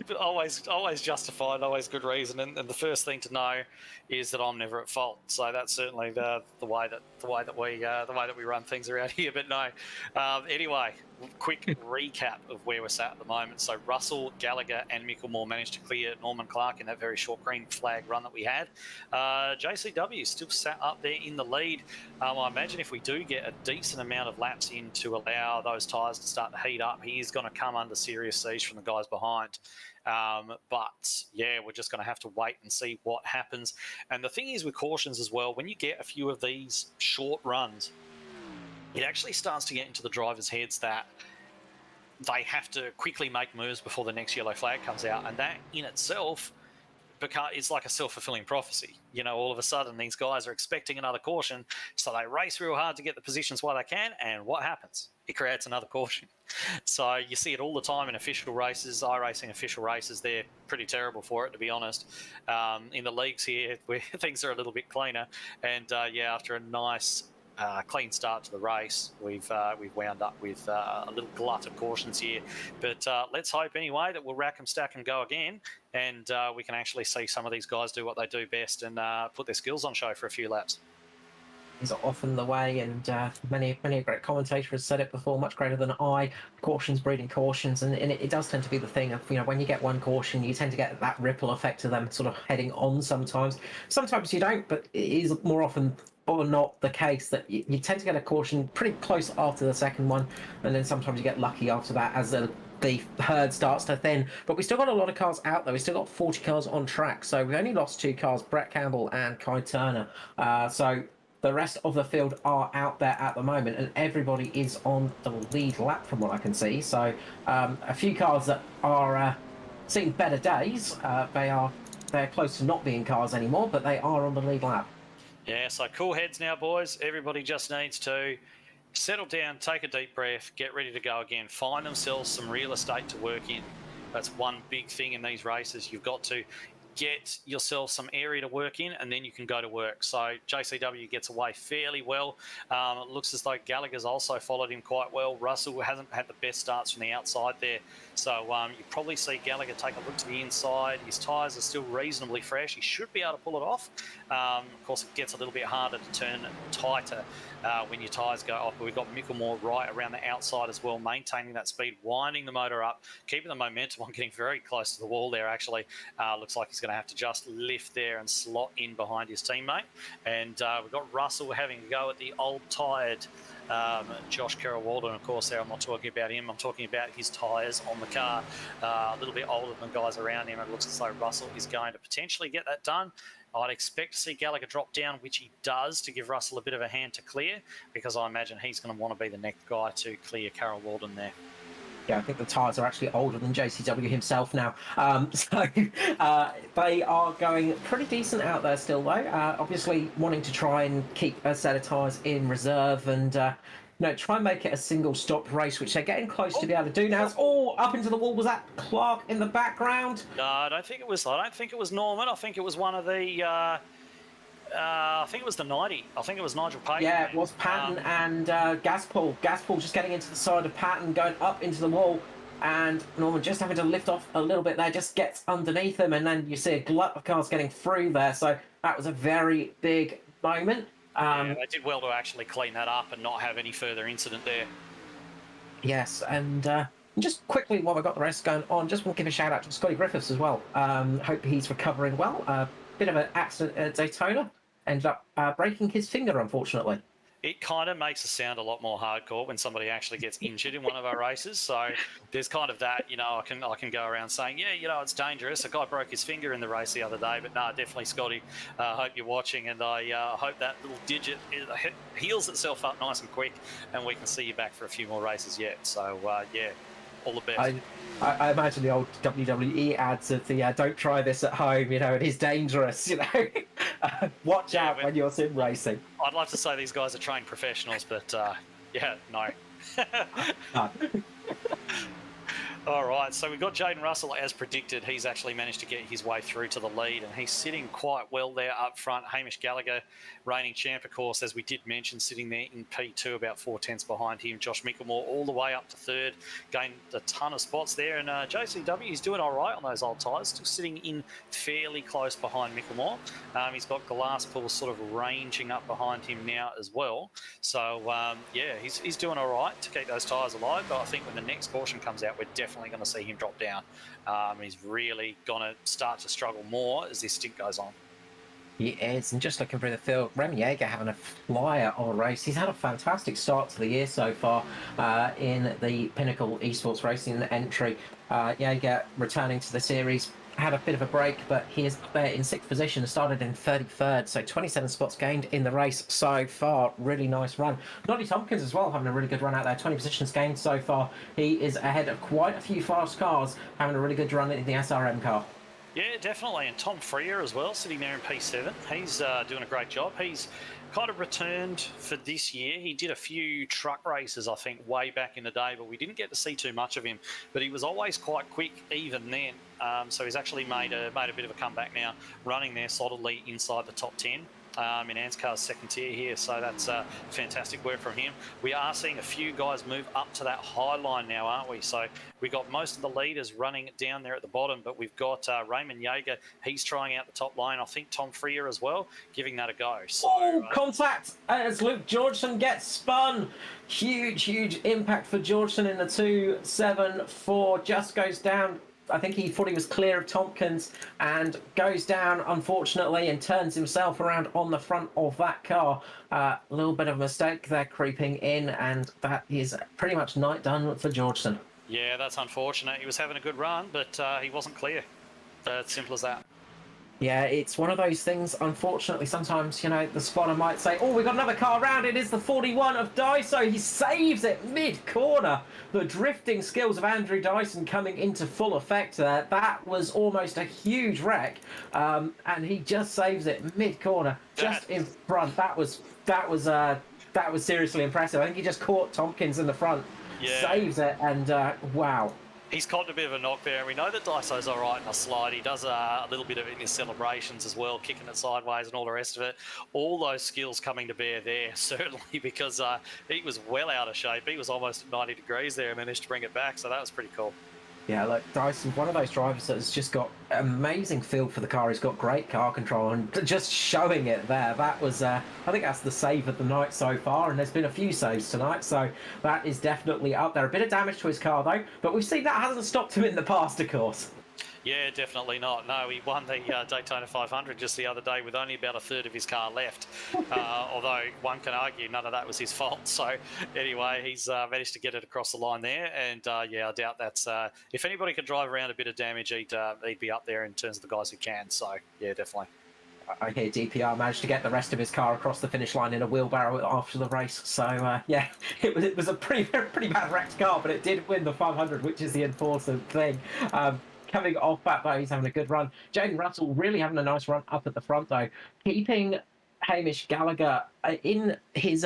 justified. Always good reason. And the first thing to know is that I'm never at fault. So that's certainly the way that we run things around here. But no, anyway. Quick recap of where we're sat at the moment. So Russell, Gallagher and Mickelmore managed to clear Norman Clark in that very short green flag run that we had. JCW still sat up there in the lead. I imagine if we do get a decent amount of laps in to allow those tyres to start to heat up, he is going to come under serious siege from the guys behind. But yeah, we're just going to have to wait and see what happens. And the thing is with cautions as well, when you get a few of these short runs, it actually starts to get into the drivers' heads that they have to quickly make moves before the next yellow flag comes out. And that in itself, it's like a self-fulfilling prophecy. All of a sudden, these guys are expecting another caution, so they race real hard to get the positions while they can, and what happens? It creates another caution. So you see it all the time in official races, iRacing official races. They're pretty terrible for it, to be honest. In the leagues here, where things are a little bit cleaner, and after a nice clean start to the race, we've wound up with a little glut of cautions here. But let's hope anyway that we'll rack and stack and go again, and we can actually see some of these guys do what they do best and put their skills on show for a few laps. Is often the way, and many a great commentator has said it before, much greater than I. Cautions breeding cautions, and it does tend to be the thing of when you get one caution, you tend to get that ripple effect of them sort of heading on. Sometimes you don't, but it is more often or not the case that you tend to get a caution pretty close after the second one, and then sometimes you get lucky after that as the herd starts to thin. But we still got a lot of cars out there. We still got 40 cars on track, so we only lost 2 cars, Brett Campbell and Kai Turner. So the rest of the field are out there at the moment, and everybody is on the lead lap from what I can see. So a few cars that are seeing better days. They're close to not being cars anymore, but they are on the lead lap. Yeah, so cool heads now, boys. Everybody just needs to settle down, take a deep breath, get ready to go again. Find themselves some real estate to work in. That's one big thing in these races. You've got to get yourself some area to work in, and then you can go to work. So JCW gets away fairly well. It looks as though Gallagher's also followed him quite well. Russell hasn't had the best starts from the outside there. So you probably see Gallagher take a look to the inside. His tyres are still reasonably fresh. He should be able to pull it off. Of course, it gets a little bit harder to turn tighter when your tyres go off. But we've got Mickelmore right around the outside as well, maintaining that speed, winding the motor up, keeping the momentum on, getting very close to the wall there, actually. Looks like he's going to have to just lift there and slot in behind his teammate. And we've got Russell having a go at the old tired Josh Carroll-Walden, of course. There, I'm not talking about him. I'm talking about his tyres on the car. A little bit older than guys around him. It looks as though Russell is going to potentially get that done. I'd expect to see Gallagher drop down, which he does, to give Russell a bit of a hand to clear, because I imagine he's going to want to be the next guy to clear Carroll-Walden there. Yeah, I think the tyres are actually older than JCW himself now. So they are going pretty decent out there still, though. Obviously, wanting to try and keep a set of tyres in reserve and try and make it a single stop race, which they're getting close to be able to do now. It's all up into the wall. Was that Clark in the background? No, I don't think it was. I don't think it was Norman. I think it was one of the. I think it was the 90. I think it was Nigel Payton. Yeah, it was Patton and Gaspol. Gaspol just getting into the side of Patton, going up into the wall, and Norman just having to lift off a little bit there, just gets underneath him, and then you see a glut of cars getting through there. So that was a very big moment. Yeah, they did well to actually clean that up and not have any further incident there. Yes, and just quickly while we've got the rest going on, just want to give a shout out to Scotty Griffiths as well. Hope he's recovering well. Bit of an accident at Daytona. Ended up breaking his finger, unfortunately. It kind of makes it sound a lot more hardcore when somebody actually gets injured in one of our races. So there's kind of that, I can go around saying, yeah, it's dangerous. A guy broke his finger in the race the other day, but no, definitely, Scotty. Hope you're watching, and I hope that little digit heals itself up nice and quick, and we can see you back for a few more races yet. So yeah, all the best. I imagine the old WWE ads of the "Don't try this at home," it is dangerous. Watch out when you're sim racing. I'd love to say these guys are trained professionals, but yeah, no. All right, so we've got Jaden Russell as predicted. He's actually managed to get his way through to the lead, and he's sitting quite well there up front. Hamish Gallagher, reigning champ, of course, as we did mention, sitting there in P2, about 4 tenths behind him. Josh Mickelmore all the way up to third, gained a ton of spots there. And JCW is doing all right on those old tyres, still sitting in fairly close behind Mickelmore. He's got Glasspool sort of ranging up behind him now as well. So, yeah, he's doing all right to keep those tyres alive. But I think when the next caution comes out, we're definitely going to see him drop down. He's really going to start to struggle more as this stint goes on. He is, and just looking through the field, Rem Jaeger having a flyer on a race. He's had a fantastic start to the year so far in the Pinnacle Esports Racing entry. Jaeger returning to the series, had a bit of a break, but he is up there in 6th position and started in 33rd, so 27 spots gained in the race so far. Really nice run. Noddy Tompkins as well, having a really good run out there, 20 positions gained so far. He is ahead of quite a few fast cars, having a really good run in the SRM car. Yeah, definitely. And Tom Freer as well, sitting there in P7. He's doing a great job. He's kind of returned for this year. He did a few truck races, I think, way back in the day, but we didn't get to see too much of him. But he was always quite quick even then. So he's actually made a bit of a comeback now, running there solidly inside the top 10. In ANZCAR's second tier here, so that's fantastic work from him. We are seeing a few guys move up to that high line now, aren't we? So we've got most of the leaders running down there at the bottom, but we've got Raymond Jaeger, he's trying out the top line. I think Tom Freer as well, giving that a go. So, contact as Luke Georgeson gets spun. Huge impact for Georgeson in the 2.74, just goes down. I think he thought he was clear of Tompkins and goes down, unfortunately, and turns himself around on the front of that car. A little bit of a mistake there creeping in, and that is pretty much night done for Georgeson. Yeah, that's unfortunate. He was having a good run, but he wasn't clear. It's simple as that. Yeah, it's one of those things, unfortunately, sometimes, the spotter might say, oh, we've got another car around, it is the 41 of Daiso, he saves it mid-corner. The drifting skills of Andrew Dyson coming into full effect there. That was almost a huge wreck, and he just saves it mid-corner, just in front. That was seriously impressive. I think he just caught Tompkins in the front, saves it, and wow. He's caught a bit of a knock there, and we know that Daiso's all right in a slide. He does a little bit of it in his celebrations as well, kicking it sideways and all the rest of it. All those skills coming to bear there, certainly, because he was well out of shape. He was almost at 90 degrees there and managed to bring it back, so that was pretty cool. Yeah, look, Dyson's one of those drivers that has just got amazing feel for the car. He's got great car control, and just showing it there, that was, I think that's the save of the night so far, and there's been a few saves tonight, so that is definitely up there. A bit of damage to his car, though, but we've seen that hasn't stopped him in the past, of course. Yeah, definitely not. No, he won the Daytona 500 just the other day with only about a third of his car left. Although one can argue none of that was his fault. So anyway, he's managed to get it across the line there. And yeah, I doubt that's if anybody could drive around a bit of damage, he'd be up there in terms of the guys who can. So yeah, definitely. I hear DPR managed to get the rest of his car across the finish line in a wheelbarrow after the race. So yeah, it was a pretty bad wrecked car, but it did win the 500, which is the important thing. Coming off that though, he's having a good run. Jaden Russell really having a nice run up at the front though, keeping Hamish Gallagher in his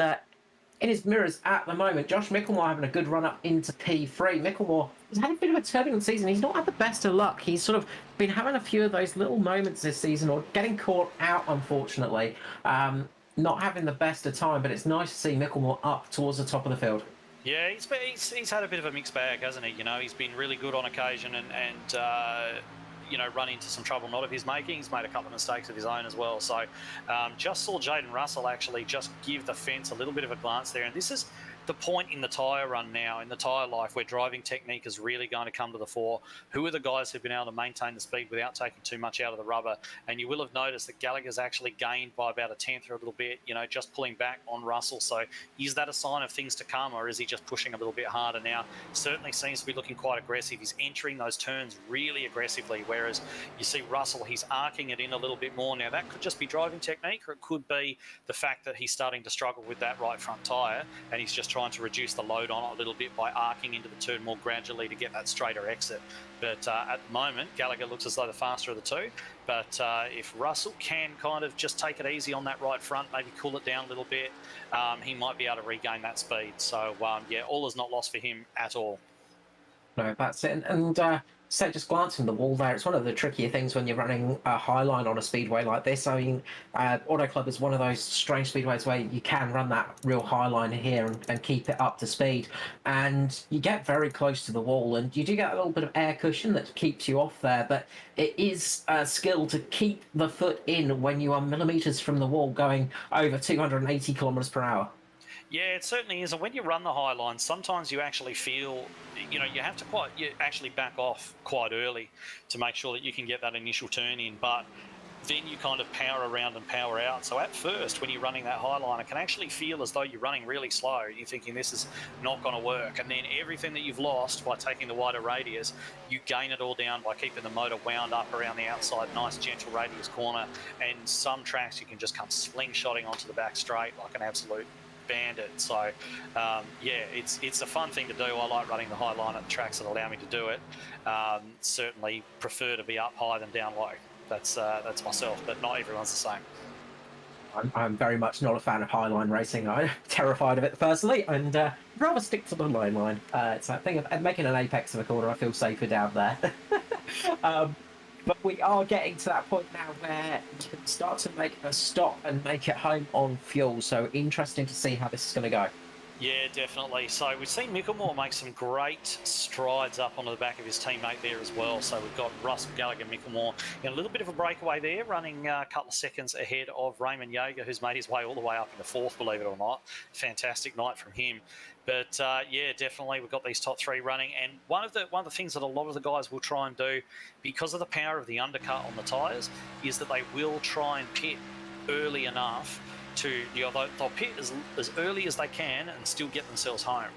mirrors at the moment. Josh Micklemore having a good run up into P3. Micklemore has had a bit of a turbulent season. He's not had the best of luck. He's sort of been having a few of those little moments this season, or getting caught out, unfortunately. Not having the best of time, but it's nice to see Micklemore up towards the top of the field. Yeah, he's had a bit of a mixed bag, hasn't he? You know, he's been really good on occasion and you know, run into some trouble not of his making. He's made a couple of mistakes of his own as well. So just saw Jaden Russell actually just give the fence a little bit of a glance there. And this is the point in the tyre run now, in the tyre life, where driving technique is really going to come to the fore. Who are the guys who've been able to maintain the speed without taking too much out of the rubber? And you will have noticed that Gallagher's actually gained by about a tenth or a little bit, you know, just pulling back on Russell. So is that a sign of things to come, or is he just pushing a little bit harder now? Certainly seems to be looking quite aggressive. He's entering those turns really aggressively, whereas you see Russell, he's arcing it in a little bit more. Now, that could just be driving technique, or it could be the fact that he's starting to struggle with that right front tyre, and he's just trying to reduce the load on it a little bit by arcing into the turn more gradually to get that straighter exit. But at the moment, Gallagher looks as though the faster of the two. But if Russell can kind of just take it easy on that right front, maybe cool it down a little bit, he might be able to regain that speed. So, yeah, all is not lost for him at all. No, that's it. And so just glancing at the wall there, it's one of the trickier things when you're running a high line on a speedway like this. I mean, Autoclub is one of those strange speedways where you can run that real high line here and keep it up to speed. And you get very close to the wall, and you do get a little bit of air cushion that keeps you off there. But it is a skill to keep the foot in when you are millimetres from the wall going over 280 kilometres per hour. Yeah, it certainly is. And when you run the high line, sometimes you actually feel, you know, you have to actually back off quite early to make sure that you can get that initial turn in. But then you kind of power around and power out. So at first, when you're running that high line, it can actually feel as though you're running really slow. You're thinking this is not going to work. And then everything that you've lost by taking the wider radius, you gain it all down by keeping the motor wound up around the outside, nice gentle radius corner. And some tracks you can just come slingshotting onto the back straight like an absolute bandit. So yeah, it's a fun thing to do. I like running the high line at the tracks that allow me to do it. Certainly prefer to be up high than down low. That's myself, but not everyone's the same. I'm very much not a fan of highline racing. I'm terrified of it personally, and rather stick to the low line. It's that thing of making an apex of a corner. I feel safer down there. But we are getting to that point now where you can start to make a stop and make it home on fuel. So interesting to see how this is going to go. Yeah, definitely. So we've seen Micklemore make some great strides up onto the back of his teammate there as well. So we've got Russell, Gallagher, Micklemore in a little bit of a breakaway there, running a couple of seconds ahead of Raymond Yeager, who's made his way all the way up into fourth, believe it or not. Fantastic night from him. But yeah, definitely we've got these top three running. And one of the things that a lot of the guys will try and do, because of the power of the undercut on the tyres, is that they will try and pit early enough to, they'll pit as early as they can and still get themselves home.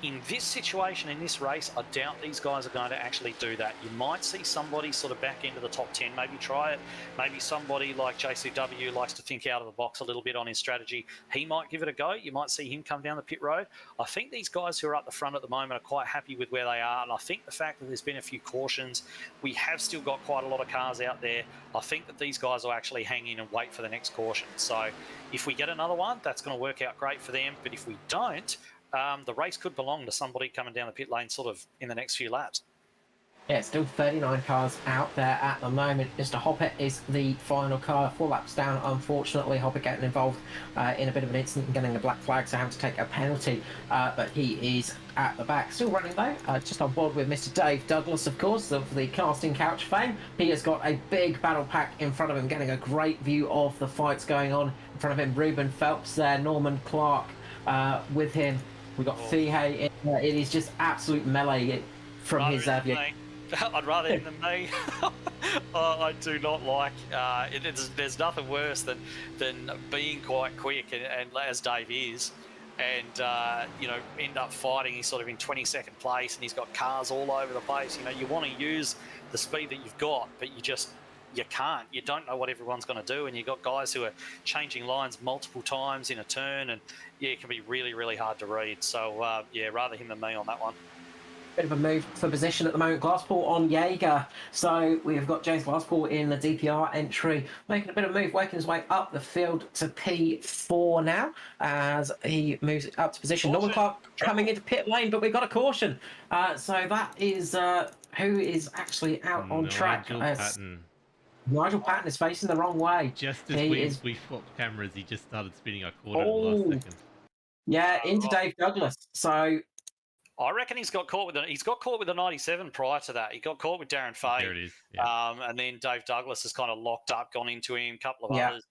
In this situation, in this race, I doubt these guys are going to actually do that. You might see somebody sort of back into the top 10, maybe try it. Maybe somebody like JCW likes to think out of the box a little bit on his strategy. He might give it a go. You might see him come down the pit road. I think these guys who are up the front at the moment are quite happy with where they are. And I think the fact that there's been a few cautions, we have still got quite a lot of cars out there. I think that these guys will actually hang in and wait for the next caution. So if we get another one, that's going to work out great for them. But if we don't, the race could belong to somebody coming down the pit lane sort of in the next few laps. Yeah, still 39 cars out there at the moment. Mr. Hoppet is the final car, 4 laps down. Unfortunately, Hoppet getting involved in a bit of an incident and getting a black flag, so having to take a penalty. But he is at the back. Still running though, just on board with Mr. Dave Douglas, of course, of the Casting Couch fame. He has got a big battle pack in front of him, getting a great view of the fights going on. In front of him, Ruben Phelps there, Norman Clark with him. We've got Fihey in there. It is just absolute melee from his view. I'd rather him than me. I do not like. There's nothing worse than being quite quick, and as Dave is, and end up fighting. He's sort of in 22nd place, and he's got cars all over the place. You know, you want to use the speed that you've got, but you just you can't. You don't know what everyone's going to do, and you've got guys who are changing lines multiple times in a turn, and it can be really, really hard to read. So, rather him than me on that one. Bit of a move for position at the moment. Glasspool on Jaeger. So we've got James Glasspool in the DPR entry, making a bit of move, working his way up the field to P4 now as he moves up to position. Norman Clark coming into pit lane, but we've got a caution. So that is who is actually out on track. Nigel Patton is facing the wrong way. Just as we swapped cameras, he just started spinning. I caught it in the last second. Yeah, into Dave Douglas. So I reckon he's got caught with a 97 prior to that. He got caught with Darren Fay. There it is. Yeah. And then Dave Douglas has kind of locked up, gone into him. A couple of others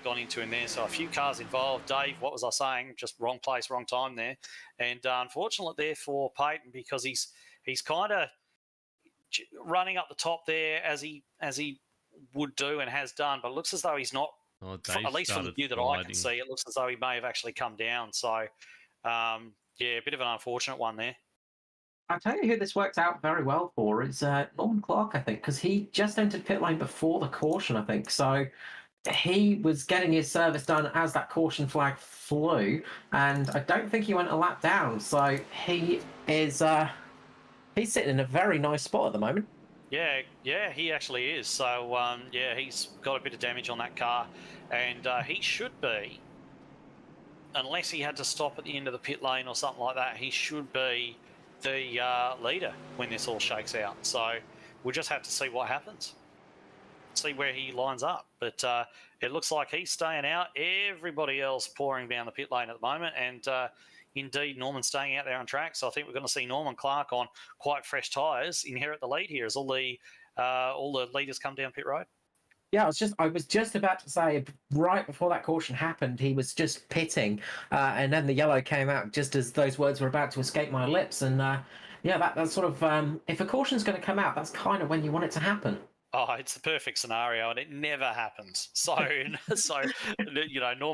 gone into him there. So a few cars involved. Dave, what was I saying? Just wrong place, wrong time there. And unfortunate there for Peyton because he's kind of running up the top there as he would do and has done. But it looks as though he's not. At least from the view that I can see, it looks as though he may have actually come down. So. Yeah, a bit of an unfortunate one there. I'll tell you who this worked out very well for is Norman Clark, I think, because he just entered pit lane before the caution, I think. So he was getting his service done as that caution flag flew, and I don't think he went a lap down. So he is he's sitting in a very nice spot at the moment. Yeah, he actually is. So, he's got a bit of damage on that car, and he should be, unless he had to stop at the end of the pit lane or something like that, he should be the leader when this all shakes out. So we'll just have to see what happens, see where he lines up. But it looks like he's staying out. Everybody else pouring down the pit lane at the moment, and indeed Norman staying out there on track. So I think we're going to see Norman Clark on quite fresh tyres inherit the lead here as all the leaders come down pit road. Yeah, I was just about to say, right before that caution happened, he was just pitting, and then the yellow came out just as those words were about to escape my lips. And that's sort of, if a caution's going to come out, that's kind of when you want it to happen. Oh, it's the perfect scenario, and it never happens. So Norman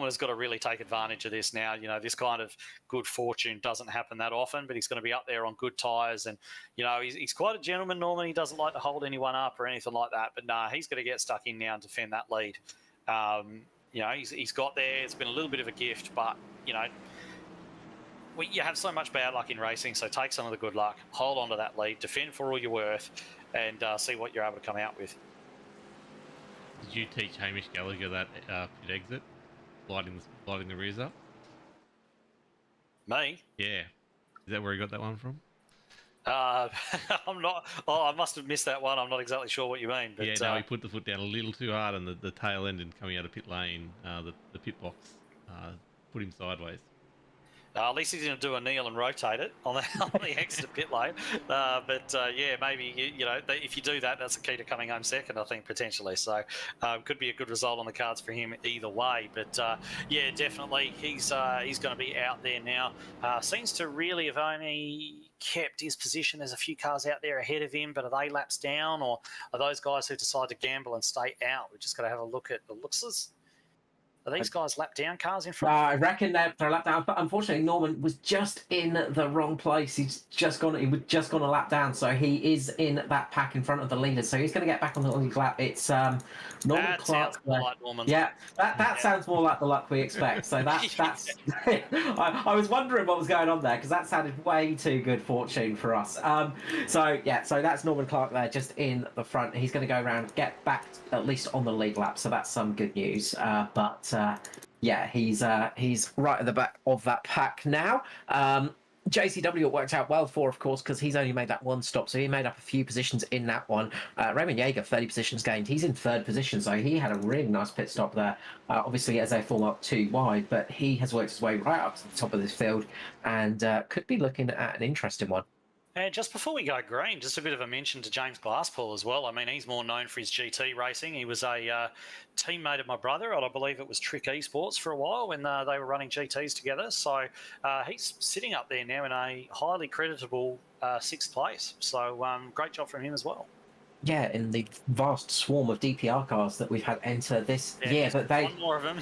has got to really take advantage of this now. This kind of good fortune doesn't happen that often, but he's going to be up there on good tyres, and he's quite a gentleman, Norman. He doesn't like to hold anyone up or anything like that. But he's going to get stuck in now and defend that lead. He's got there. It's been a little bit of a gift, but you have so much bad luck in racing, so take some of the good luck, hold on to that lead, defend for all you're worth, and see what you're able to come out with. Did you teach Hamish Gallagher that pit exit, lighting the rears up? Me? Yeah. Is that where he got that one from? I'm not. Oh, I must have missed that one. I'm not exactly sure what you mean. But, he put the foot down a little too hard, and the tail end and coming out of pit lane, the pit box put him sideways. At least he didn't do a kneel and rotate it on the exit pit lane. Maybe if you do that, that's the key to coming home second, I think, potentially. So could be a good result on the cards for him either way. But definitely he's going to be out there now. Seems to really have only kept his position. There's a few cars out there ahead of him, but are they laps down, or are those guys who decide to gamble and stay out? We're just going to have a look at the looks. Are these guys lap down cars in front? I reckon they're lap down, but unfortunately Norman was just in the wrong place. He was just gone a lap down, so he is in that pack in front of the leader. So he's going to get back on the lead lap. It's Norman Clark. Sounds more like Norman. Yeah, that sounds more like the luck we expect. So that's. I was wondering what was going on there because that sounded way too good fortune for us. So that's Norman Clark there, just in the front. He's going to go around, get back at least on the lead lap. So that's some good news. He's right at the back of that pack now. JCW it worked out well for, of course, because he's only made that one stop, so he made up a few positions in that one. Raymond Jaeger, 30 positions gained. He's in third position, so he had a really nice pit stop there. Obviously, as they form up too wide, but he has worked his way right up to the top of this field and could be looking at an interesting one. And just before we go green, just a bit of a mention to James Glasspool as well. I mean, he's more known for his GT racing. He was a teammate of my brother, and I believe it was Trick Esports for a while when they were running GTs together. So he's sitting up there now in a highly creditable sixth place. So great job from him as well. Yeah, in the vast swarm of DPR cars that we've had enter this year, but one more of them,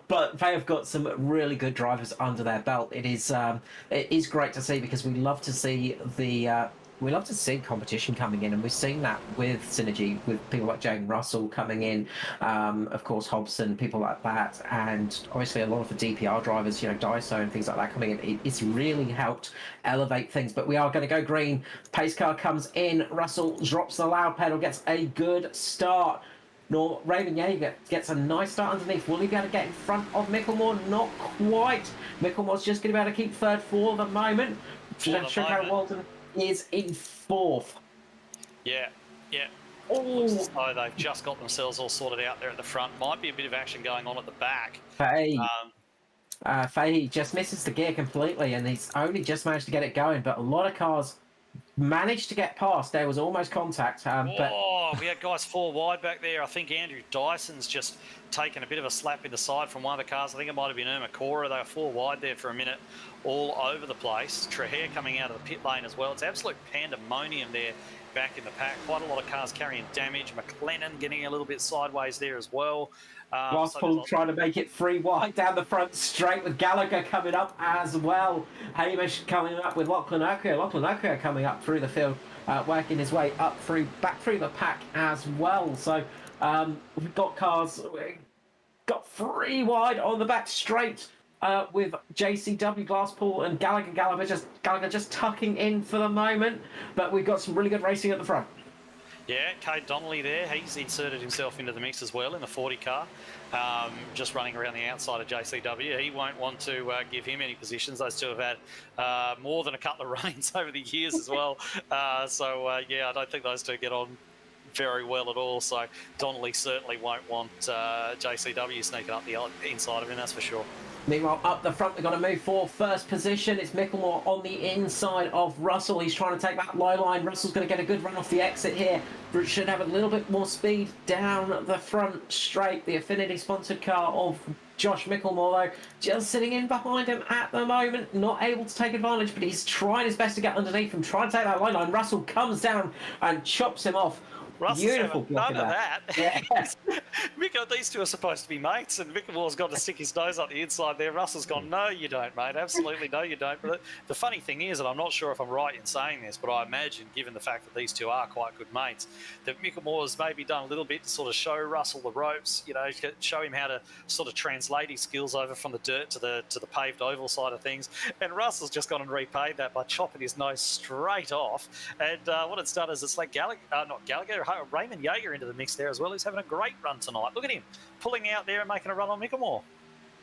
but they have got some really good drivers under their belt. It is great to see because we love to see the we love to see competition coming in, and we've seen that with Synergy, with people like Jaden Russell coming in, of course Hobson, people like that, and obviously a lot of the DPR drivers, Daiso and things like that coming in. It's really helped elevate things. But we are going to go green. Pace car comes in. Russell drops the loud pedal, gets a good start. Raymond Yeager gets a nice start underneath. Will he be able to get in front of Micklemore? Not quite. Micklemore's just going to be able to keep third for the moment. Chico Walton is in fourth. Yeah. Oh, Looks as though they've just got themselves all sorted out there at the front. Might be a bit of action going on at the back. Fahey just misses the gear completely, and he's only just managed to get it going. But a lot of cars managed to get past. There was almost contact. We had guys 4 wide back there. I think Andrew Dyson's just taken a bit of a slap in the side from one of the cars. I think it might have been Irma Cora. They were 4 wide there for a minute, all over the place. Trehair coming out of the pit lane as well. It's absolute pandemonium there back in the pack. Quite a lot of cars carrying damage. McLennan getting a little bit sideways there as well. Glasspool trying to make it 3 wide down the front straight, with Gallagher coming up as well. Hamish coming up with Lachlan Ocker. Lachlan Ocker coming up through the field, working his way up back through the pack as well. So we've got cars, got 3 wide on the back straight, with JCW, Glasspool and Gallagher just tucking in for the moment. But we've got some really good racing at the front. Yeah, Cade Donnelly there. He's inserted himself into the mix as well in the 40 car, just running around the outside of JCW. He won't want to give him any positions. Those two have had more than a couple of run-ins over the years as well. I don't think those two get on very well at all. So Donnelly certainly won't want JCW sneaking up the inside of him, that's for sure. Meanwhile, up the front, they've got to move for first position. It's Micklemore on the inside of Russell. He's trying to take that low line. Russell's going to get a good run off the exit here. Should have a little bit more speed down the front straight. The Affinity sponsored car of Josh Micklemore, though, just sitting in behind him at the moment, not able to take advantage, but he's trying his best to get underneath him, trying to take that low line. Russell comes down and chops him off. Russell's Beautiful none of that. Yes. These two are supposed to be mates, and Micklemore's got to stick his nose up the inside there. Russell's gone, no, you don't, mate. Absolutely, no, you don't. But the funny thing is, and I'm not sure if I'm right in saying this, but I imagine, given the fact that these two are quite good mates, that Micklemore's maybe done a little bit to sort of show Russell the ropes, show him how to sort of translate his skills over from the dirt to the paved oval side of things. And Russell's just gone and repaid that by chopping his nose straight off. And what it's done is it's like Raymond Yeager into the mix there as well. He's having a great run tonight. Look at him pulling out there and making a run on Micklemore.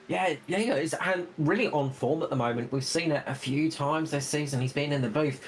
Yeah, Yeager is really on form at the moment. We've seen it a few times this season. He's been in the booth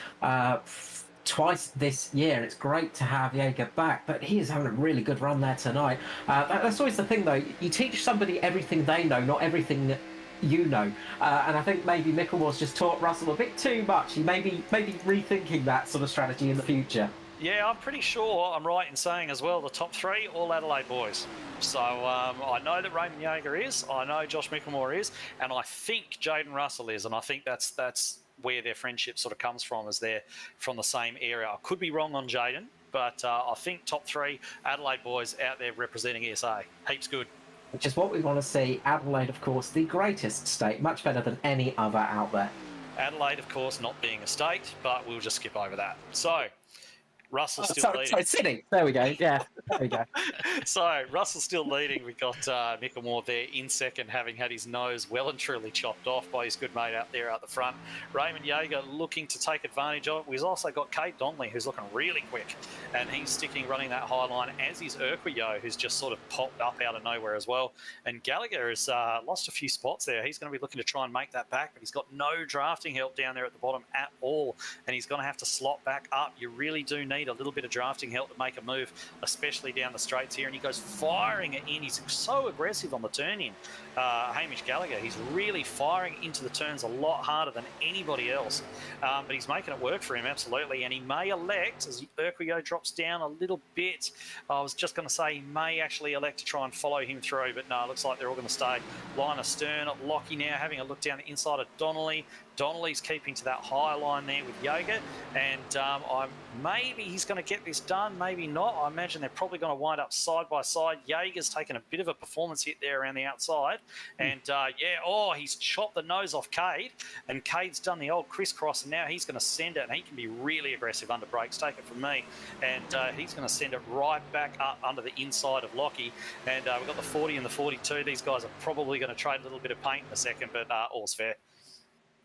twice this year, and it's great to have Yeager back, but he is having a really good run there tonight. That's always the thing, though. You teach somebody everything they know, not everything you know. And I think maybe Micklemore's just taught Russell a bit too much. He may be rethinking that sort of strategy in the future. Yeah, I'm pretty sure I'm right in saying as well, the top 3, all Adelaide boys. So I know that Raymond Yeager is, I know Josh Micklemore is, and I think Jaden Russell is, and I think that's where their friendship sort of comes from, as they're from the same area. I could be wrong on Jaden, but I think top 3 Adelaide boys out there representing SA. Heaps good. Which is what we want to see. Adelaide, of course, the greatest state, much better than any other out there. Adelaide, of course, not being a state, but we'll just skip over that. So Russell's still leading. Sorry, Sydney. There we go. Yeah, there we go. So Russell's still leading. We've got Micklemore there in second, having had his nose well and truly chopped off by his good mate out there at the front. Raymond Yeager looking to take advantage of it. We've also got Cade Donnelly, who's looking really quick, and he's running that high line, as is Urquio, who's just sort of popped up out of nowhere as well. And Gallagher has lost a few spots there. He's going to be looking to try and make that back, but he's got no drafting help down there at the bottom at all, and he's going to have to slot back up. You really do need a little bit of drafting help to make a move, especially down the straights here, and he goes firing it in. He's so aggressive on the turn in. Hamish Gallagher, he's really firing into the turns a lot harder than anybody else, but he's making it work for him, absolutely. And he may elect, as Urquio drops down a little bit, I was just going to say he may actually elect to try and follow him through, but no, it looks like they're all going to stay line astern. Lockie now having a look down the inside of Donnelly. Donnelly's keeping to that high line there with Jaeger, and maybe he's going to get this done, maybe not. I imagine they're probably going to wind up side by side. Jaeger's taken a bit of a performance hit there around the outside, and he's chopped the nose off Cade, and Cade's done the old crisscross, and now he's going to send it, and he can be really aggressive under brakes, take it from me, and he's going to send it right back up under the inside of Lockie, and we've got the 40 and the 42. These guys are probably going to trade a little bit of paint in a second, but all's fair.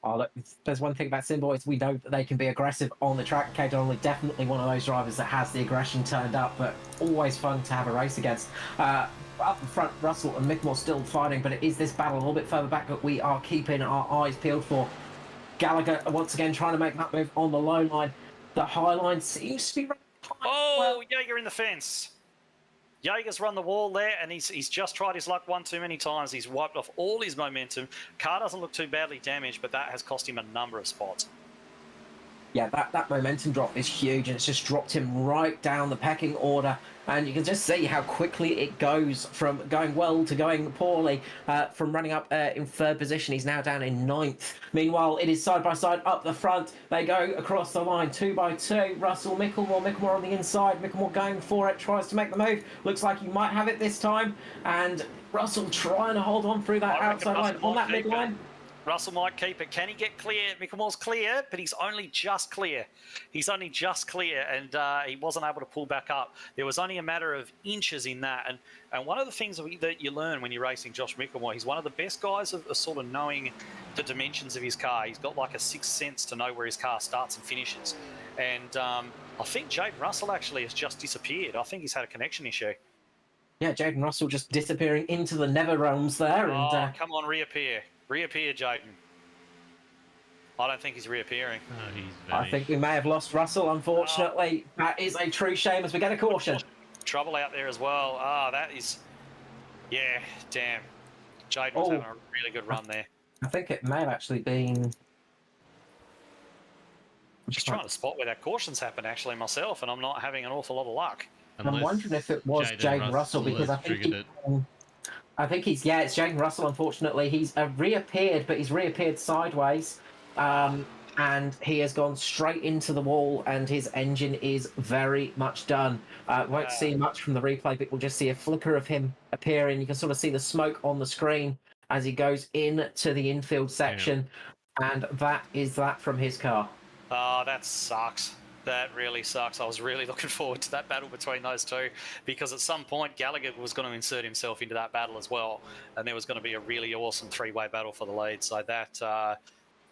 Oh, look, there's one thing about Sim Boys. We know that they can be aggressive on the track. Cade Donnelly, definitely one of those drivers that has the aggression turned up, but always fun to have a race against. Up in front, Russell and Mickmore still fighting, but it is this battle a little bit further back that we are keeping our eyes peeled for. Gallagher, once again, trying to make that move on the low line. The high line seems to be... Jaeger in the fence. Jaeger's run the wall there, and he's just tried his luck one too many times. He's wiped off all his momentum. Car doesn't look too badly damaged, but that has cost him a number of spots. Yeah, that momentum drop is huge, and it's just dropped him right down the pecking order. And you can just see how quickly it goes from going well to going poorly. From running up in third position, he's now down in ninth. Meanwhile, it is side by side up the front. They go across the line 2 by 2. Russell, Micklemore on the inside. Micklemore going for it, tries to make the move. Looks like he might have it this time. And Russell trying to hold on through that outside line on that midline. Russell might keep it. Can he get clear? Micklemore's clear, but he's only just clear. And he wasn't able to pull back up. There was only a matter of inches in that. And one of the things that you learn when you're racing Josh Micklemore, he's one of the best guys of sort of knowing the dimensions of his car. He's got like a sixth sense to know where his car starts and finishes. And I think Jaden Russell actually has just disappeared. I think he's had a connection issue. Yeah, Jaden Russell just disappearing into the nether realms there. Come on, reappear. Reappear, Jaden. I don't think he's reappearing. I think we may have lost Russell, unfortunately. That is a true shame as we get a caution. Trouble out there as well. That is... Yeah, damn. Jaden was having a really good run there. I think it may have actually been... I'm just trying to spot where that caution's happened, actually, myself, and I'm not having an awful lot of luck. I'm wondering if it was Jaden Russell, because I think it's Jaden Russell, unfortunately. He's reappeared, but he's reappeared sideways. And he has gone straight into the wall, and his engine is very much done. Won't see much from the replay, but we'll just see a flicker of him appearing. You can sort of see the smoke on the screen as he goes into the infield section. Yeah. And that is that from his car. Oh, that sucks. That really sucks. I was really looking forward to that battle between those two, because at some point Gallagher was going to insert himself into that battle as well, and there was going to be a really awesome three-way battle for the lead. So that,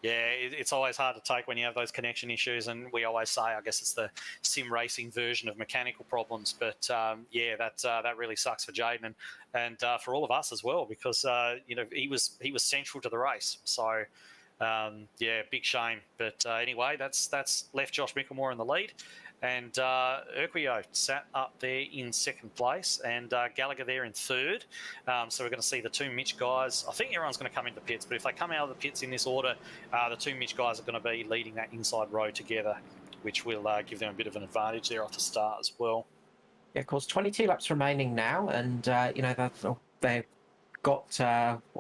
it's always hard to take when you have those connection issues, and we always say, I guess it's the sim racing version of mechanical problems. But that really sucks for Jaden and for all of us as well, because he was central to the race. So. Big shame. But anyway, that's left Josh Micklemore in the lead. And Urquio sat up there in second place, and Gallagher there in third. So we're going to see the two Mitch guys. I think everyone's going to come into the pits, but if they come out of the pits in this order, the two Mitch guys are going to be leading that inside row together, which will give them a bit of an advantage there off the start as well. Yeah, of course, 22 laps remaining now, and they've got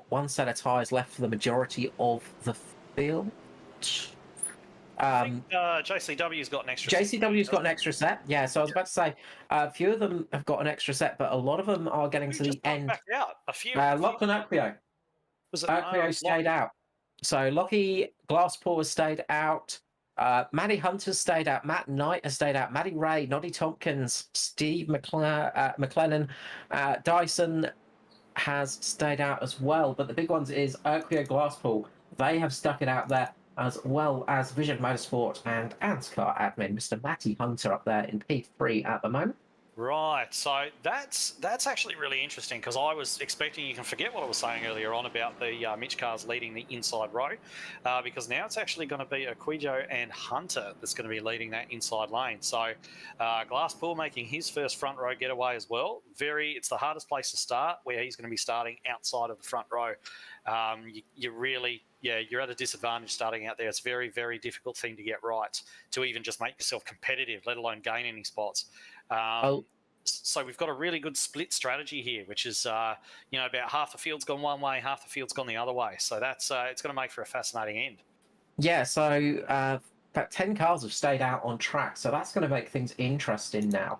one set of tyres left for the majority of the field. I think JCW's got an extra JCW's got an extra set, yeah. So I was about to say, a few of them have got an extra set, but a lot of them are getting to the end. Back out. A few. Lachlan Urquio. Urquio stayed out. So Lockie Glasspool has stayed out. Matty Hunter's stayed out. Matt Knight has stayed out. Matty Ray, Noddy Tompkins, Steve McLennan, Dyson has stayed out as well. But the big ones is Urquio Glasspool. They have stuck it out there, as well as Vision Motorsport and ANZCAR admin, Mr. Matty Hunter, up there in P3 at the moment. Right, so that's actually really interesting, because I was expecting, you can forget what I was saying earlier on about the Mitch cars leading the inside row, because now it's actually going to be Aquijo and Hunter that's going to be leading that inside lane. So Glasspool making his first front row getaway as well. It's the hardest place to start, where he's going to be starting outside of the front row. You're at a disadvantage starting out there. It's a very, very difficult thing to get right, to even just make yourself competitive, let alone gain any spots. So we've got a really good split strategy here, which is, about half the field's gone one way, half the field's gone the other way. So that's it's going to make for a fascinating end. Yeah, so about 10 cars have stayed out on track, so that's going to make things interesting now.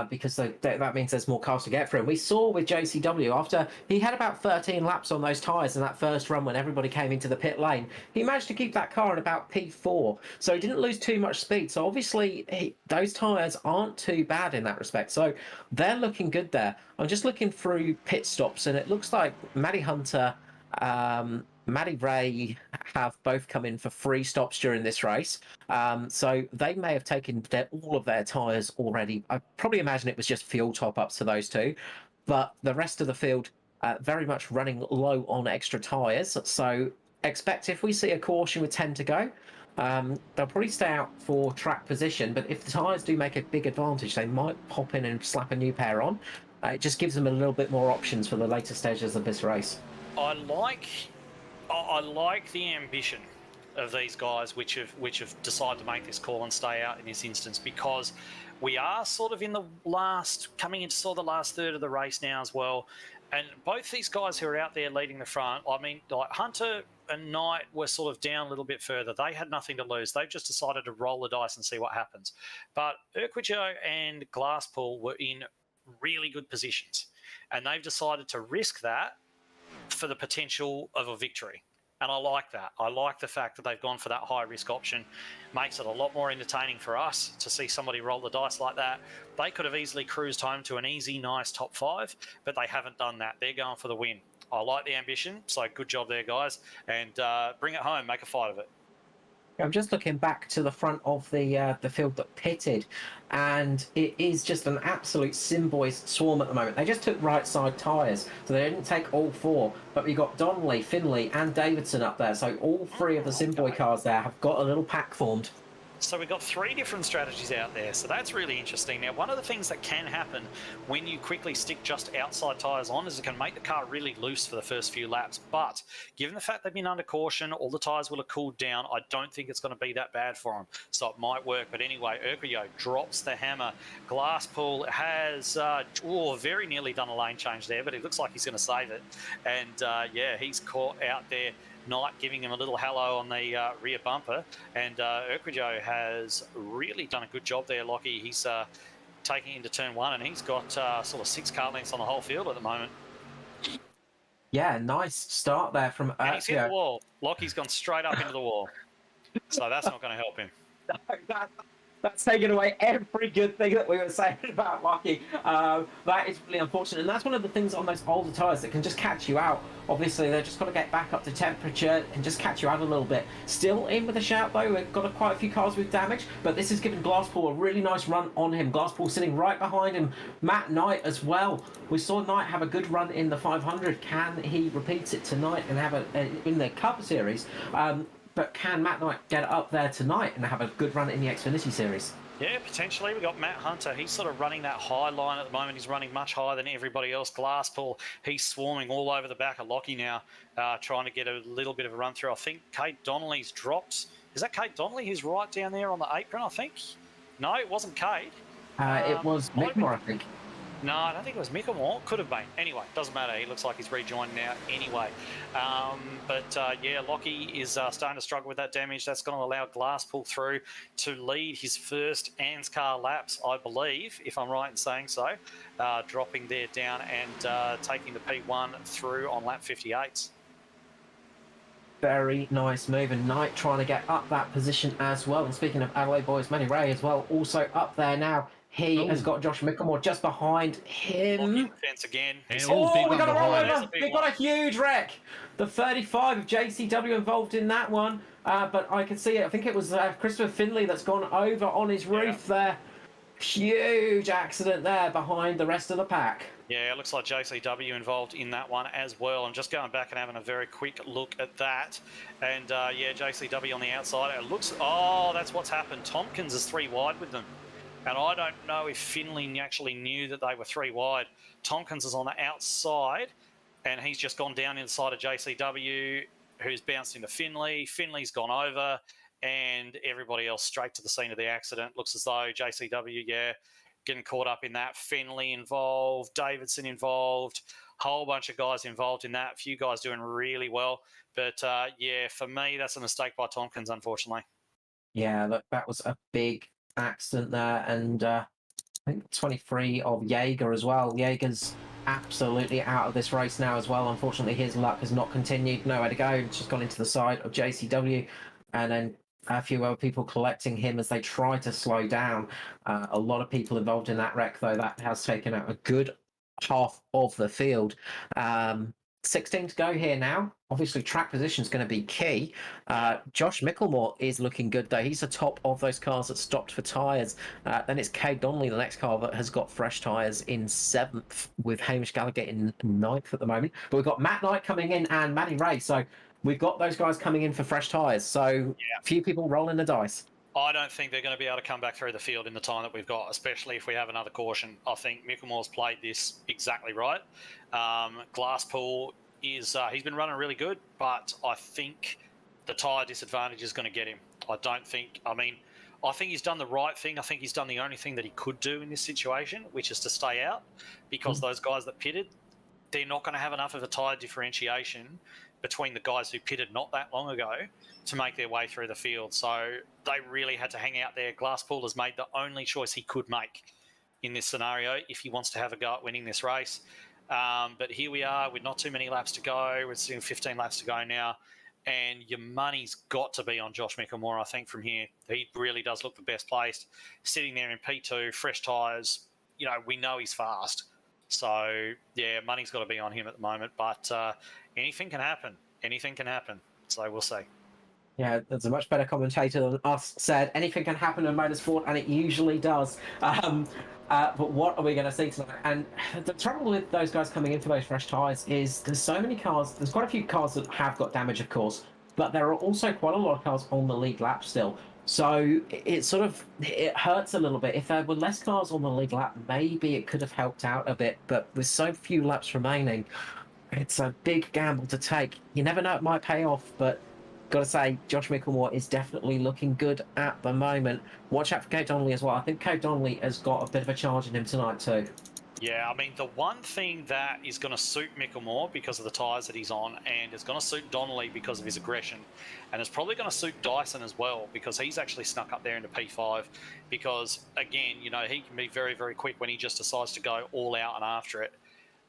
Because that means there's more cars to get through. And we saw with JCW after he had about 13 laps on those tyres in that first run when everybody came into the pit lane, he managed to keep that car in about P4, so he didn't lose too much speed. So obviously those tyres aren't too bad in that respect. So they're looking good there. I'm just looking through pit stops, and it looks like Matty Hunter, Matty Ray have both come in for 3 stops during this race. So they may have taken all of their tyres already. I probably imagine it was just fuel top ups to those two, but the rest of the field very much running low on extra tyres. So expect if we see a caution with 10 to go, they'll probably stay out for track position. But if the tyres do make a big advantage, they might pop in and slap a new pair on. It just gives them a little bit more options for the later stages of this race. I like the ambition of these guys which have decided to make this call and stay out in this instance, because we are sort of coming into sort of the last third of the race now as well. And both these guys who are out there leading the front, I mean, like Hunter and Knight were sort of down a little bit further. They had nothing to lose. They've just decided to roll the dice and see what happens. But Urquijo and Glasspool were in really good positions, and they've decided to risk that for the potential of a victory. And I like that. I like the fact that they've gone for that high risk option. Makes it a lot more entertaining for us to see somebody roll the dice like that. They could have easily cruised home to an easy, nice top 5, but they haven't done that. They're going for the win. I like the ambition, so good job there, guys. And bring it home, make a fight of it. I'm just looking back to the front of the field that pitted, and it is just an absolute Simboys swarm at the moment. They just took right side tyres, so they didn't take all 4. But we got Donnelly, Finley, and Davidson up there. So all 3 of the Simboy cars there have got a little pack formed. So we've got 3 different strategies out there. So that's really interesting. Now, one of the things that can happen when you quickly stick just outside tyres on is it can make the car really loose for the first few laps. But given the fact they've been under caution, all the tyres will have cooled down. I don't think it's going to be that bad for them. So it might work. But anyway, Urquijo drops the hammer. Glasspool has very nearly done a lane change there, but it looks like he's going to save it. And yeah, he's caught out there. Knight giving him a little hello on the rear bumper, and Urquijo has really done a good job there, Lockie. He's taking it into turn 1, and he's got sort of 6 car lengths on the whole field at the moment. Yeah, nice start there from Urquijo. And he's hit the wall. Lockie's gone straight up into the wall, so that's not going to help him. That's taken away every good thing that we were saying about Lockie. That is really unfortunate, and that's one of the things on those older tyres that can just catch you out. Obviously, they've just got to get back up to temperature and just catch you out a little bit. Still in with a shout, though. We've got quite a few cars with damage, but this has given Glasspool a really nice run on him. Glasspool sitting right behind him. Matt Knight as well. We saw Knight have a good run in the 500. Can he repeat it tonight and have in the Cup Series? But can Matt Knight get up there tonight and have a good run in the Xfinity Series? Yeah, potentially. We've got Matt Hunter. He's sort of running that high line at the moment. He's running much higher than everybody else. Glasspool, he's swarming all over the back of Lockie now, trying to get a little bit of a run through. I think Kate Donnelly's dropped. Is that Kate Donnelly who's right down there on the apron, I think? No, it wasn't Kate. It was Mickmore, I think. No, I don't think it was Micklemore. Could have been. Anyway, doesn't matter. He looks like he's rejoined now anyway. Yeah, Lockie is starting to struggle with that damage. That's going to allow Glasspool through to lead his first ANZCAR laps, I believe, if I'm right in saying so. Dropping there down and taking the P1 through on lap 58. Very nice move, and Knight trying to get up that position as well. And speaking of Adelaide boys, Manny Ray as well, also up there now. He has got Josh Micklemore just behind him. Fence again. We got a rollover. We got a huge wreck. The 35 of JCW involved in that one. But I can see it. I think it was Christopher Finley that's gone over on his roof there. Huge accident there behind the rest of the pack. Yeah, it looks like JCW involved in that one as well. I'm just going back and having a very quick look at that. And yeah, JCW on the outside. It looks, that's what's happened. Tompkins is 3 wide with them. And I don't know if Finley actually knew that they were 3 wide. Tompkins is on the outside, and he's just gone down inside of JCW, who's bounced into Finley. Finley's gone over, and everybody else straight to the scene of the accident. Looks as though JCW, getting caught up in that. Finley involved, Davidson involved. whole bunch of guys involved in that. A few guys doing really well. But, yeah, for me, that's a mistake by Tompkins, unfortunately. Yeah, look, that was a big accident there. And I think 23 of Jaeger as well. Jaeger's absolutely out of this race now as well. Unfortunately, his luck has not continued. Nowhere to go. It's just gone into the side of JCW. And then a few other people collecting him as they try to slow down. A lot of people involved in that wreck, though. That has taken out a good half of the field. 16 to go here now. Obviously, track position is going to be key. Josh Micklemore is looking good, though. He's the top of those cars that stopped for tyres. Then it's Cade Donnelly, the next car that has got fresh tyres, in 7th, with Hamish Gallagher in 9th at the moment. But we've got Matt Knight coming in and Matty Ray. So we've got those guys coming in for fresh tyres. So a few people rolling the dice. I don't think they're going to be able to come back through the field in the time that we've got, especially if we have another caution. I think Micklemore's played this exactly right. Glasspool is he's been running really good, but I think the tyre disadvantage is going to get him. I think he's done the right thing. I think he's done the only thing that he could do in this situation, which is to stay out, because those guys that pitted, they're not going to have enough of a tyre differentiation between the guys who pitted not that long ago to make their way through the field. So they really had to hang out there. Glasspool has made the only choice he could make in this scenario if he wants to have a go at winning this race. But here we are with not too many laps to go. We're seeing 15 laps to go now. And your money's got to be on Josh Micklemore, I think, from here. He really does look the best placed. Sitting there in P2, fresh tyres, we know he's fast. So, yeah, money's got to be on him at the moment. But anything can happen. Anything can happen. So we'll see. Yeah, there's a much better commentator than us said. Anything can happen in motorsport, and it usually does. But what are we going to see tonight? And the trouble with those guys coming in for those fresh tyres is there's so many cars. There's quite a few cars that have got damage, of course, but there are also quite a lot of cars on the lead lap still. So it hurts a little bit. If there were less cars on the lead lap, maybe it could have helped out a bit. But with so few laps remaining, it's a big gamble to take. You never know, it might pay off, but got to say, Josh Micklemore is definitely looking good at the moment. Watch out for Cade Donnelly as well. I think Cade Donnelly has got a bit of a charge in him tonight too. Yeah, the one thing that is going to suit Micklemore because of the tyres that he's on, and is going to suit Donnelly because of his aggression, and it's probably going to suit Dyson as well because he's actually snuck up there into P5 because, again, he can be very, very quick when he just decides to go all out and after it.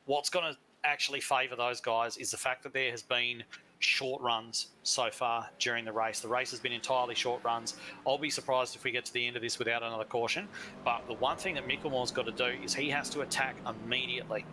What's going to actually favour those guys is the fact that there has been short runs so far during the race. The race has been entirely short runs. I'll be surprised if we get to the end of this without another caution. But the one thing that Micklemore's got to do is he has to attack immediately.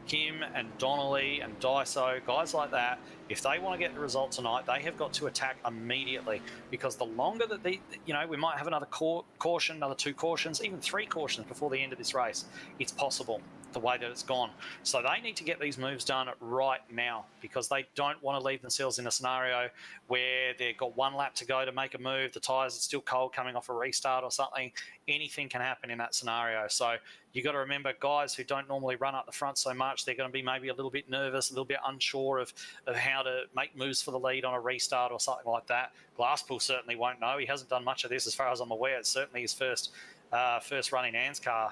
Him and Donnelly and Daiso, guys like that, if they want to get the result tonight, they have got to attack immediately because the longer that we might have another caution, another 2 cautions, even 3 cautions before the end of this race. It's possible the way that it's gone. So they need to get these moves done right now because they don't want to leave themselves in a scenario where they've got 1 lap to go to make a move, the tyres are still cold coming off a restart or something. Anything can happen in that scenario. So you got to remember, guys who don't normally run up the front so much, they're going to be maybe a little bit nervous, a little bit unsure of how to make moves for the lead on a restart or something like that. Glasspool certainly won't know. He hasn't done much of this as far as I'm aware. It's certainly his first run in ANZCAR.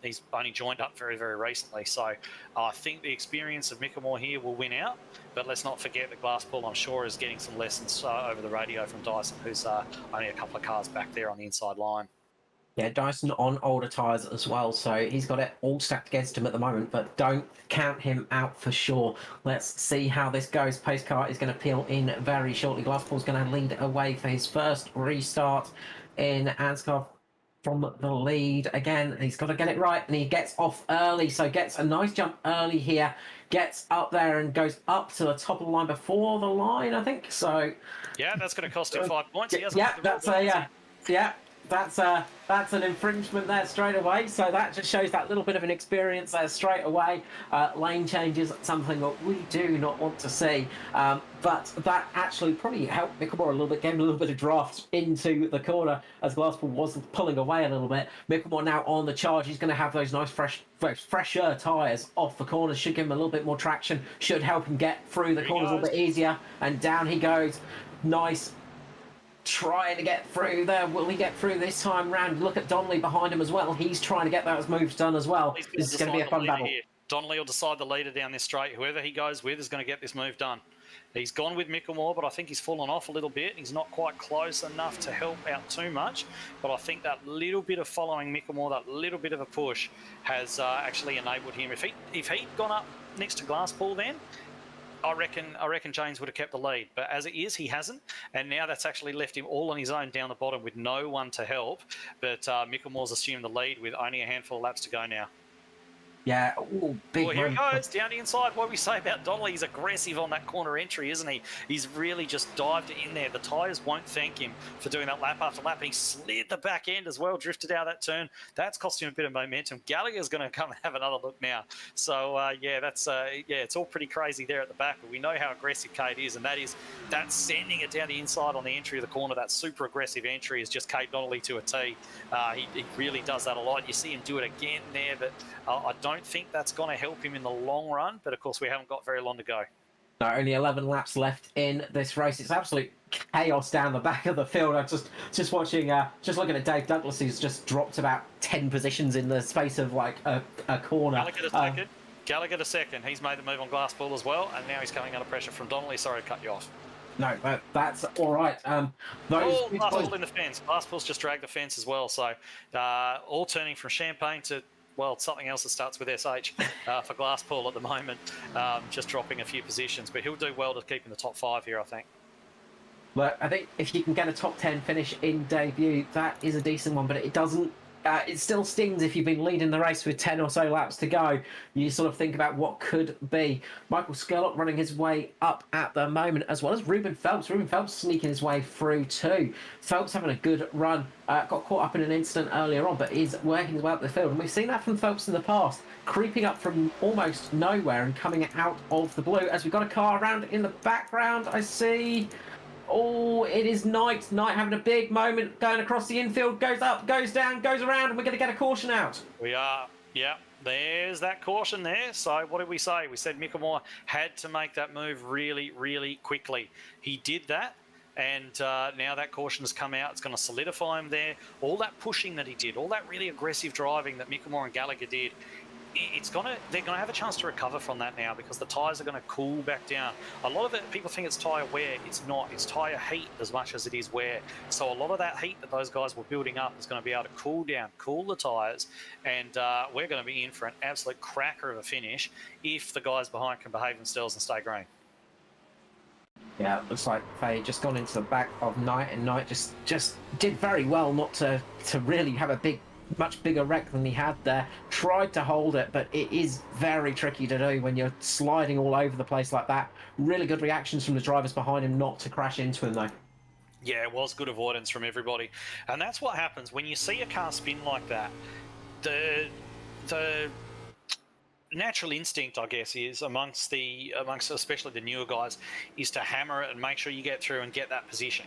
He's only joined up very, very recently. So I think the experience of Micklemore here will win out. But let's not forget that Glasspool, I'm sure, is getting some lessons over the radio from Dyson, who's only a couple of cars back there on the inside line. Yeah, Dyson on older tyres as well, so he's got it all stacked against him at the moment, but don't count him out for sure. Let's see how this goes. Pace car is going to peel in very shortly. Glasspool's going to lead away for his first restart in ANZCAR from the lead. Again, he's got to get it right, and he gets off early, so gets a nice jump early here, gets up there and goes up to the top of the line before the line, I think. So yeah, that's going to cost him 5 points. That's an infringement there straight away. So that just shows that little bit of an experience there straight away. Lane changes, something that we do not want to see. But that actually probably helped Micklemore a little bit, gave him a little bit of draft into the corner as Glasspool was pulling away a little bit. Micklemore now on the charge. He's going to have those nice fresher tyres off the corners. Should give him a little bit more traction. Should help him get through the corners a little bit easier. And down he goes. Nice. Trying to get through there. Will he get through this time round? Look at Donnelly behind him as well. He's trying to get those moves done as well. This is going to be a fun battle. Donnelly will decide the leader down this straight. Whoever he goes with is going to get this move done. He's gone with Micklemore, but I think he's fallen off a little bit. He's not quite close enough to help out too much. But I think that little bit of following Micklemore, that little bit of a push, has actually enabled him. If he'd gone up next to Glasspool then, I reckon James would have kept the lead. But as it is, he hasn't. And now that's actually left him all on his own down the bottom with no one to help. But Micklemore's assumed the lead with only a handful of laps to go now. Yeah, big here he goes, down the inside. What we say about Donnelly, he's aggressive on that corner entry, isn't he? He's really just dived in there. The tyres won't thank him for doing that lap after lap. He slid the back end as well, drifted out that turn. That's cost him a bit of momentum. Gallagher's going to come and have another look now. So, it's all pretty crazy there at the back, but we know how aggressive Kate is, and that's sending it down the inside on the entry of the corner. That super aggressive entry is just Kate Donnelly to a T. He really does that a lot. You see him do it again there, but I don't think that's going to help him in the long run, but of course we haven't got very long to go. No, only 11 laps left in this race. It's absolute chaos down the back of the field. I'm just watching, just looking at Dave Douglas, who's just dropped about 10 positions in the space of like a corner. Gallagher to second. He's made the move on Glasspool as well, and now he's coming under pressure from Donnelly. Sorry to cut you off. No, that's all right. Glasspool in the fence. Glasspool's just dragged the fence as well. So all turning from Champagne to, well, something else that starts with SH for Glasspool at the moment, just dropping a few positions. But he'll do well to keep in the top 5 here, I think. But I think if you can get a top 10 finish in debut, that is a decent one. But it doesn't. It still stings if you've been leading the race with 10 or so laps to go. You sort of think about what could be. Michael Skurlock running his way up at the moment, as well as Ruben Phelps. Ruben Phelps sneaking his way through too. Phelps having a good run. Got caught up in an incident earlier on, but is working his way up the field. And we've seen that from Phelps in the past, creeping up from almost nowhere and coming out of the blue. As we've got a car around in the background, I see... Oh, it is Knight. Knight having a big moment, going across the infield, goes up, goes down, goes around, and we're going to get a caution out. We are, yeah. There's that caution there. So what did we say? We said Micklemore had to make that move really, really quickly. He did that, and now that caution has come out. It's going to solidify him there. All that pushing that he did, all that really aggressive driving that Micklemore and Gallagher did, they're going to have a chance to recover from that now, because the tyres are going to cool back down. A lot of it, people think it's tyre wear. It's not. It's tyre heat as much as it is wear. So a lot of that heat that those guys were building up is going to be able to cool down, cool the tyres, and we're going to be in for an absolute cracker of a finish if the guys behind can behave themselves and stay green. Yeah, it looks like they just gone into the back of Knight, and Knight just did very well not to really have a much bigger wreck than he had there. Tried to hold it, but it is very tricky to do when you're sliding all over the place like that. Really good reactions from the drivers behind him not to crash into him though. Yeah, it was good avoidance from everybody. And that's what happens when you see a car spin like that. The natural instinct, I guess, is amongst especially the newer guys, is to hammer it and make sure you get through and get that position.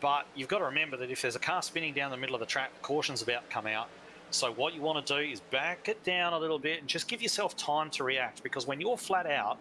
But you've got to remember that if there's a car spinning down the middle of the track, caution's about to come out. So what you want to do is back it down a little bit and just give yourself time to react, because when you're flat out,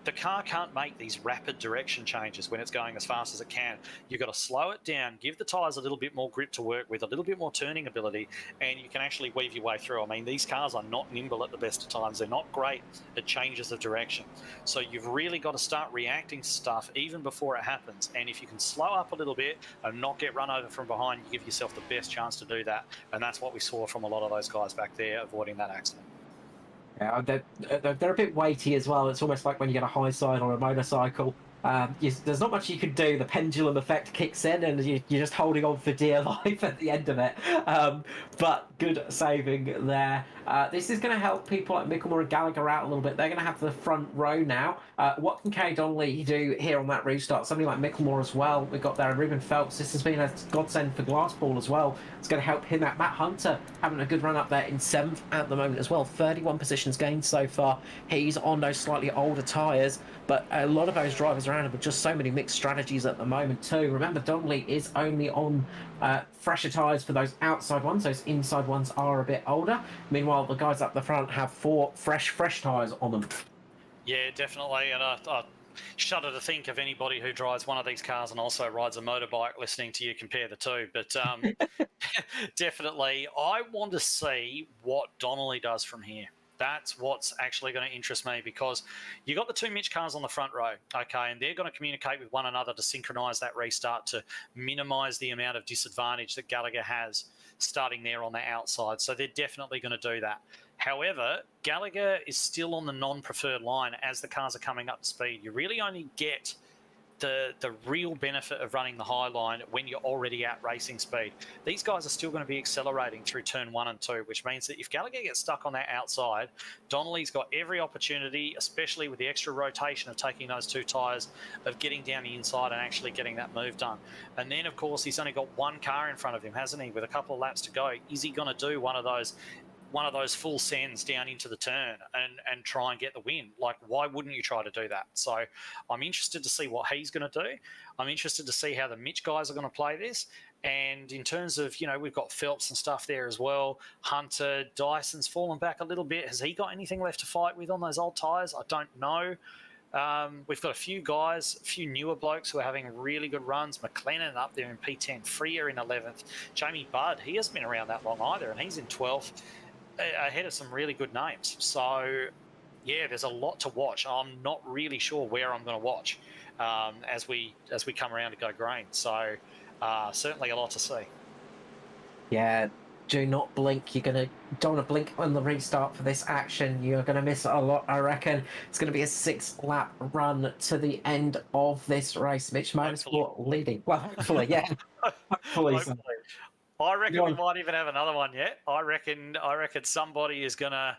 the car can't make these rapid direction changes when it's going as fast as it can. You've got to slow it down, give the tyres a little bit more grip to work with, a little bit more turning ability, and you can actually weave your way through. I mean, these cars are not nimble at the best of times. They're not great at changes of direction. So you've really got to start reacting to stuff even before it happens. And if you can slow up a little bit and not get run over from behind, you give yourself the best chance to do that. And that's what we saw from a lot of those guys back there, avoiding that accident. Yeah, they're a bit weighty as well. It's almost like when you get a high side on a motorcycle. There's not much you can do. The pendulum effect kicks in, and you're just holding on for dear life at the end of it. But good saving there. This is going to help people like Micklemore and Gallagher out a little bit. They're going to have the front row now. What can Kay Donnelly do here on that restart? Somebody like Micklemore as well. We've got there Ruben Phelps. This has been a godsend for Glasspool as well. It's going to help him out. Matt Hunter having a good run up there in 7th at the moment as well. 31 positions gained so far. He's on those slightly older tyres, but a lot of those drivers around him with just so many mixed strategies at the moment too. Remember, Donnelly is only on fresher tyres for those outside ones. Those inside ones are a bit older. Meanwhile, the guys up the front have 4 fresh tyres on them. Yeah, definitely. And I shudder to think of anybody who drives one of these cars and also rides a motorbike listening to you compare the two. But definitely, I want to see what Donnelly does from here. That's what's actually going to interest me, because you got the two Mitch cars on the front row, okay, and they're going to communicate with one another to synchronise that restart to minimise the amount of disadvantage that Gallagher has starting there on the outside. So they're definitely going to do that. However, Gallagher is still on the non-preferred line as the cars are coming up to speed. You really only get the real benefit of running the high line when you're already at racing speed. These guys are still going to be accelerating through turn 1 and 2, which means that if Gallagher gets stuck on that outside, Donnelly's got every opportunity, especially with the extra rotation of taking those two tyres, of getting down the inside and actually getting that move done. And then, of course, he's only got one car in front of him, hasn't he, with a couple of laps to go. Is he going to do one of those full sends down into the turn and try and get the win? Like, why wouldn't you try to do that? So I'm interested to see what he's going to do. I'm interested to see how the Mitch guys are going to play this. And in terms of, we've got Phelps and stuff there as well. Hunter, Dyson's fallen back a little bit. Has he got anything left to fight with on those old tyres? I don't know. We've got a few guys, a few newer blokes who are having really good runs. McLennan up there in P10, Freer in 11th. Jamie Budd, he hasn't been around that long either, and he's in 12th. Ahead of some really good names. So, yeah, there's a lot to watch. I'm not really sure where I'm going to watch as we come around to go green. So, certainly a lot to see. Yeah, do not blink. Don't want to blink on the restart for this action. You're going to miss a lot, I reckon. It's going to be a 6-lap run to the end of this race. Mitch Motorsport leading. Well, hopefully, yeah. Hopefully. I reckon we might even have another one yet. I reckon somebody is going to...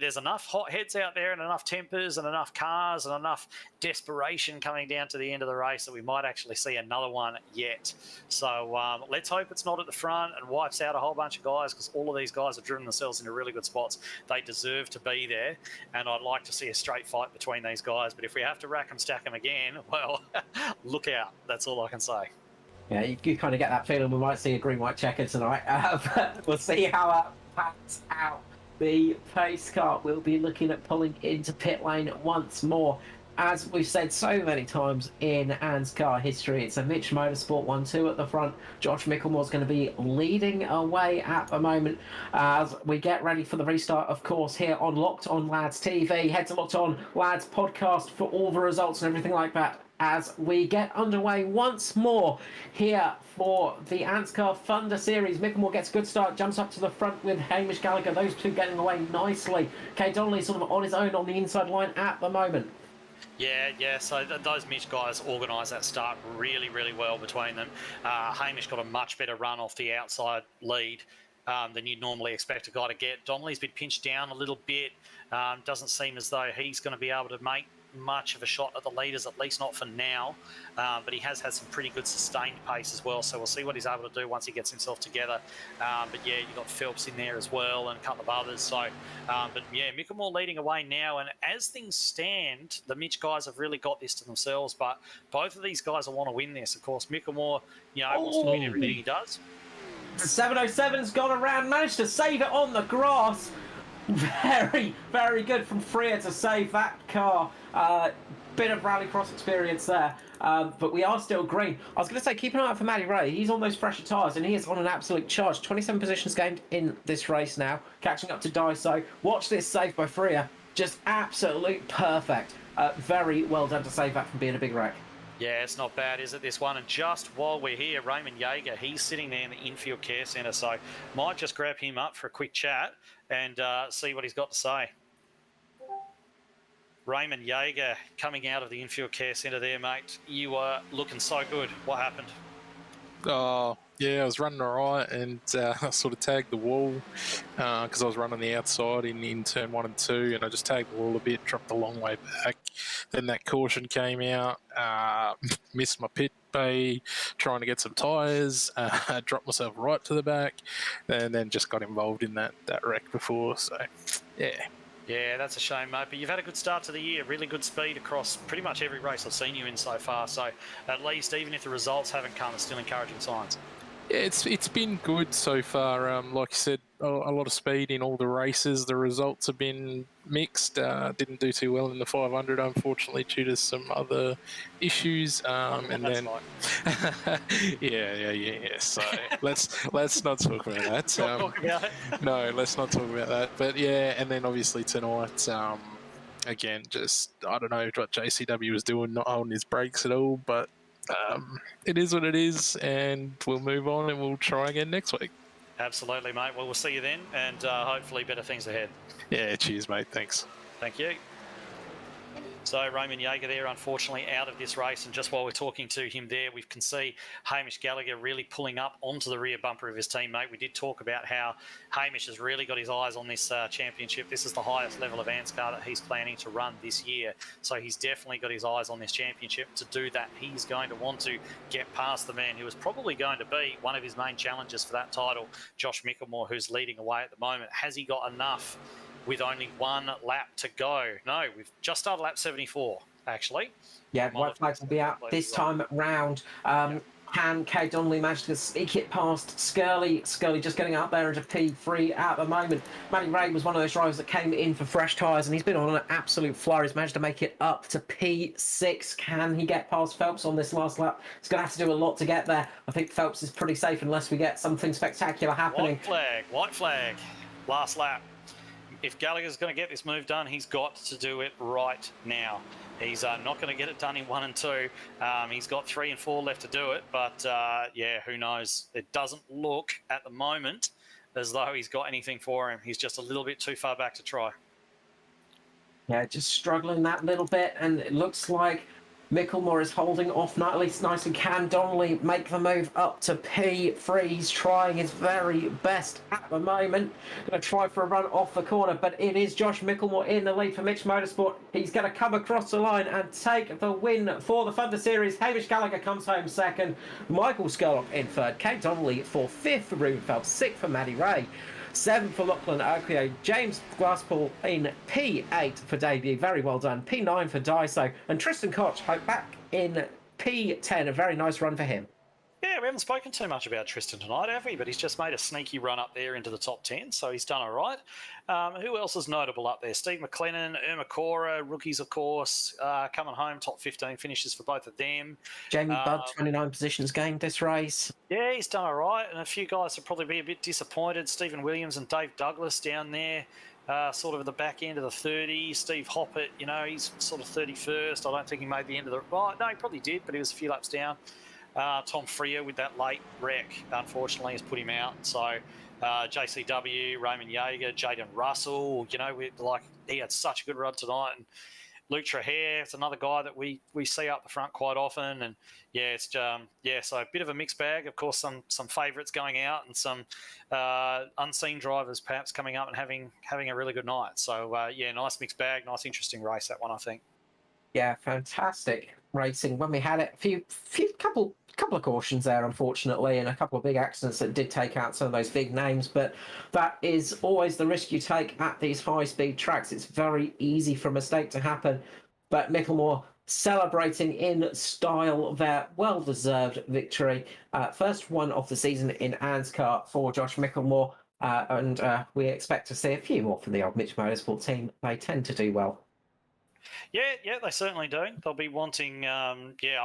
There's enough hot heads out there and enough tempers and enough cars and enough desperation coming down to the end of the race that we might actually see another one yet. So let's hope it's not at the front and wipes out a whole bunch of guys, because all of these guys have driven themselves into really good spots. They deserve to be there, and I'd like to see a straight fight between these guys. But if we have to rack them, stack them again, well, look out. That's all I can say. Yeah, you kind of get that feeling we might see a green-white checker tonight. But we'll see how that pans out. The pace car will be looking at pulling into pit lane once more. As we've said so many times in ANZCAR history, it's a Mitch Motorsport 1-2 at the front. Josh Micklemore's going to be leading away at the moment as we get ready for the restart, of course, here on Locked On Lads TV. Head to Locked On Lads podcast for all the results and everything like that as we get underway once more here for the ANZCAR Thunder Series. Micklemore gets a good start, jumps up to the front with Hamish Gallagher. Those two getting away nicely. Kay Donnelly sort of on his own on the inside line at the moment. Yeah. So those Mitch guys organised that start really, really well between them. Hamish got a much better run off the outside lead than you'd normally expect a guy to get. Donnelly's been pinched down a little bit. Doesn't seem as though he's going to be able to make much of a shot at the leaders, at least not for now, but he has had some pretty good sustained pace as well, so we'll see what he's able to do once he gets himself together. But yeah, you've got Phelps in there as well and a couple of others, so but yeah, Micklemore leading away now, and as things stand, the Mitch guys have really got this to themselves, but both of these guys will want to win this. Of course, Micklemore, wants to win everything he does. 707's gone around, managed to save it on the grass. Very, very good from Freer to save that car. Bit of rallycross experience there. But we are still green. I was going to say, keep an eye out for Matty Ray. He's on those fresher tyres, and he is on an absolute charge. 27 positions gained in this race now, catching up to Daiso. Watch this save by Freer. Just absolute perfect. Very well done to save that from being a big wreck. Yeah, it's not bad, is it, this one? And just while we're here, Raymond Yeager, he's sitting there in the infield care centre, so might just grab him up for a quick chat and see what he's got to say. Raymond Yeager coming out of the infield care centre there, mate. You were looking so good. What happened? Yeah, I was running all right, and I sort of tagged the wall because I was running the outside in turn 1 and 2, and I just tagged the wall a bit, dropped a long way back. Then that caution came out, missed my pit bay, trying to get some tyres, dropped myself right to the back, and then just got involved in that wreck before, so yeah. Yeah, that's a shame, mate. But you've had a good start to the year. Really good speed across pretty much every race I've seen you in so far. So at least, even if the results haven't come, it's still encouraging signs. Yeah, it's been good so far. Like you said, a lot of speed in all the races. The results have been mixed. Didn't do too well in the 500, unfortunately, due to some other issues. And That's then, like. yeah. So let's not talk about that. Not talk about it. No, let's not talk about that. But yeah, and then obviously tonight, again, just I don't know what JCW was doing, not holding his brakes at all, but. It is what it is, and we'll move on and we'll try again next week. Absolutely, mate. Well, we'll see you then, and hopefully better things ahead. Yeah, cheers, mate. Thanks. Thank you. So Roman Jaeger there, unfortunately, out of this race. And just while we're talking to him there, we can see Hamish Gallagher really pulling up onto the rear bumper of his teammate. We did talk about how Hamish has really got his eyes on this championship. This is the highest level of ANZCAR that he's planning to run this year. So he's definitely got his eyes on this championship. To do that, he's going to want to get past the man who is probably going to be one of his main challenges for that title, Josh Mickelmore, who's leading away at the moment. Has he got enough with only one lap to go? No, we've just started lap 74, actually. Yeah, white flags will be out this time round. Can Kay Donnelly manage to sneak it past Skirley? Skirley just getting up there into P3 at the moment. Matty Ray was one of those drivers that came in for fresh tyres, and he's been on an absolute flurry. He's managed to make it up to P6. Can he get past Phelps on this last lap? He's going to have to do a lot to get there. I think Phelps is pretty safe unless we get something spectacular happening. White flag, last lap. If Gallagher's going to get this move done, he's got to do it right now. He's not going to get it done in 1 and 2. He's got 3 and 4 left to do it, but yeah, who knows? It doesn't look at the moment as though he's got anything for him. He's just a little bit too far back to try. Yeah, just struggling that little bit, and it looks like Mickelmore is holding off nicely. Can Donnelly make the move up to P3? He's trying his very best at the moment. Going to try for a run off the corner, but it is Josh Mickelmore in the lead for Mitch Motorsport. He's going to come across the line and take the win for the Thunder Series. Hamish Gallagher comes home second. Michael Skurlock in third. Kate Donnelly for fifth for Ruben Phelps. Sixth for Matty Ray. 7 for Lachlan Oakley. James Glasspool in P8 for debut. Very well done. P9 for Daiso. And Tristan Koch back in P10. A very nice run for him. Yeah, we haven't spoken too much about Tristan tonight, have we? But he's just made a sneaky run up there into the top 10, so he's done all right. Who else is notable up there? Steve McLennan, Irma Cora, rookies, of course, coming home, top 15 finishes for both of them. Jamie Budd, 29 positions gained this race. Yeah, he's done all right, and a few guys will probably be a bit disappointed. Stephen Williams and Dave Douglas down there. Sort of at the back end of the 30s. Steve Hoppett, you know, he's sort of 31st. I don't think he made the end of the... Oh, no, he probably did, but he was a few laps down. Tom Freer with that late wreck, unfortunately, has put him out. So JCW, Roman Jaeger, Jaden Russell, you know, he had such a good run tonight. And Luke Trahere, it's another guy that we see up the front quite often. And yeah, it's so a bit of a mixed bag. Of course, some favourites going out and some unseen drivers perhaps coming up and having a really good night. So yeah, nice mixed bag, nice interesting race, that one, I think. Yeah, fantastic racing. When we had it, couple of cautions there, unfortunately, and a couple of big accidents that did take out some of those big names. But that is always the risk you take at these high-speed tracks. It's very easy for a mistake to happen. But Mickelmore celebrating in style their well-deserved victory. First one of the season in ANZCAR for Josh Mickelmore. And we expect to see a few more from the old Mitch Motorsport team. They tend to do well. Yeah, they certainly do. They'll be wanting, I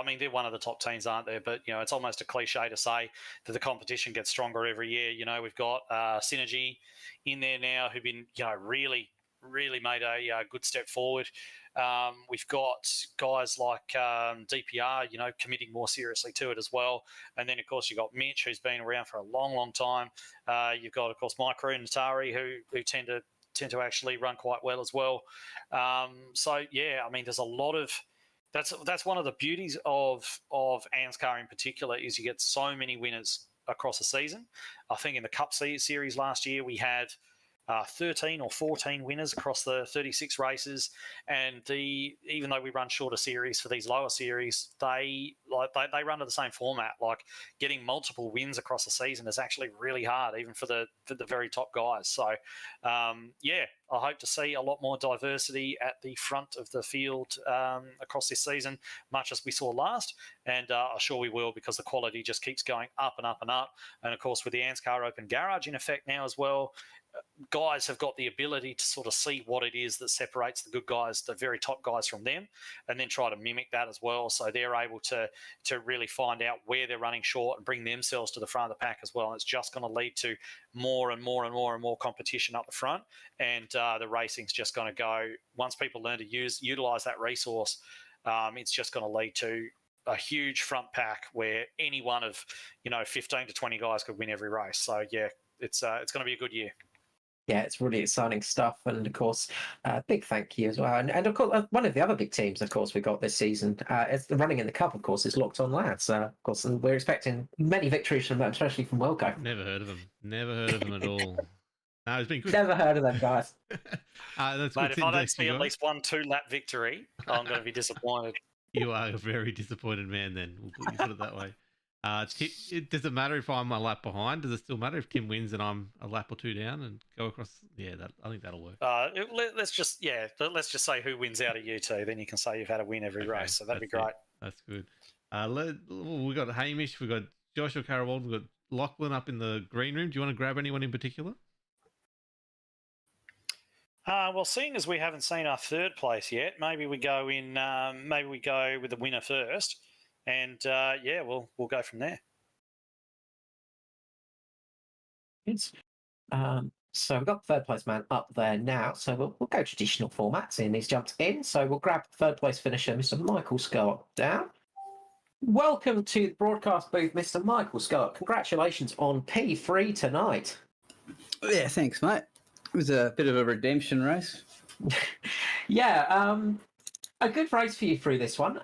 mean, they're one of the top teams, aren't they? But, you know, it's almost a cliche to say that the competition gets stronger every year. You know, we've got Synergy in there now who've been, you know, really made a good step forward. We've got guys like DPR, you know, committing more seriously to it as well. And then, of course, you've got Mitch, who's been around for a long, long time. You've got, of course, Mike and Natari, who tend to actually run quite well as well. So yeah, I mean, there's a lot of that's one of the beauties of ANZCAR in particular is you get so many winners across a season. I think in the Cup Series last year we had 13 or 14 winners across the 36 races, and even though we run shorter series for these lower series, they run to the same format. Like, getting multiple wins across the season is actually really hard, even for the very top guys. So, I hope to see a lot more diversity at the front of the field across this season, much as we saw last, and I'm sure we will, because the quality just keeps going up and up and up. And of course, with the ANZCAR Open Garage in effect now as well, guys have got the ability to sort of see what it is that separates the good guys, the very top guys, from them, and then try to mimic that as well. So they're able to really find out where they're running short and bring themselves to the front of the pack as well. And it's just going to lead to more and more and more and more competition up the front. And the racing's just going to go, once people learn to utilize that resource, it's just going to lead to a huge front pack where any one of 15 to 20 guys could win every race. So yeah, it's going to be a good year. Yeah, it's really exciting stuff. And of course, big thank you as well. And of course, one of the other big teams, of course, we got this season, is running in the Cup, of course, is Locked On Lads. Of course, and we're expecting many victories from them, especially from Wilco. Never heard of them. Never heard of them at all. No, it's been good. Never heard of them, guys. That's Mate, good. if I don't see at least 1 2-lap victory, I'm going to be disappointed. You are a very disappointed man then. We'll put it that way. Does it matter if I'm a lap behind? Does it still matter if Tim wins and I'm a lap or two down and go across? Yeah, I think that'll work. Let's just say who wins out of you two. Then you can say you've had a win every race. So that'd be great. That's good. We got Hamish, we got Joshua Carawald, we got Lachlan up in the green room. Do you want to grab anyone in particular? Well, seeing as we haven't seen our third place yet, maybe we go with the winner first. And we'll go from there. So we've got the third place man up there now. So we'll go traditional formats in. He's jumped in. So we'll grab third place finisher, Mr. Michael Scott, down. Welcome to the broadcast booth, Mr. Michael Scott. Congratulations on P3 tonight. Yeah, thanks, mate. It was a bit of a redemption race. Yeah, a good race for you through this one.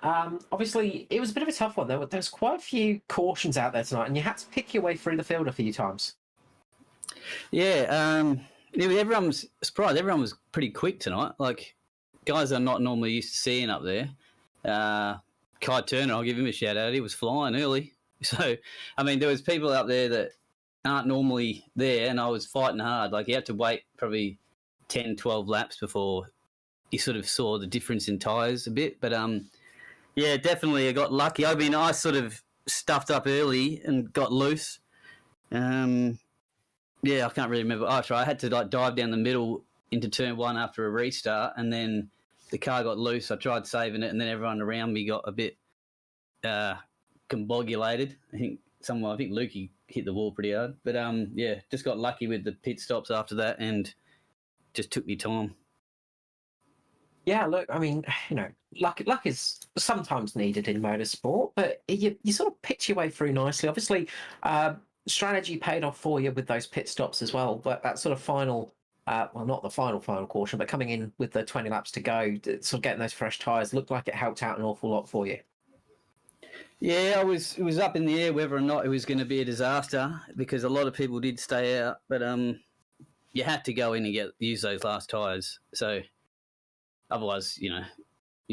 Obviously, it was a bit of a tough one. There was quite a few cautions out there tonight, and you had to pick your way through the field a few times. Yeah, everyone was surprised. Everyone was pretty quick tonight. Like, guys I'm not normally used to seeing up there. Kai Turner, I'll give him a shout out. He was flying early. So, I mean, there was people up there that aren't normally there, and I was fighting hard. Like, you had to wait probably 10, 12 laps before you sort of saw the difference in tyres a bit. But, yeah, definitely I got lucky. I mean, I sort of stuffed up early and got loose. Yeah, I can't really remember. Oh, sorry, I had to dive down the middle into turn one after a restart, and then the car got loose. I tried saving it, and then everyone around me got a bit combobulated. I think Lukey hit the wall pretty hard. But, yeah, just got lucky with the pit stops after that and just took me time. Yeah, look, I mean, luck is sometimes needed in motorsport, but you sort of picked your way through nicely. Obviously, strategy paid off for you with those pit stops as well, but that sort of final, not the final caution, but coming in with the 20 laps to go, sort of getting those fresh tyres, looked like it helped out an awful lot for you. Yeah, it was up in the air whether or not it was going to be a disaster, because a lot of people did stay out, but you had to go in and use those last tyres. So otherwise, you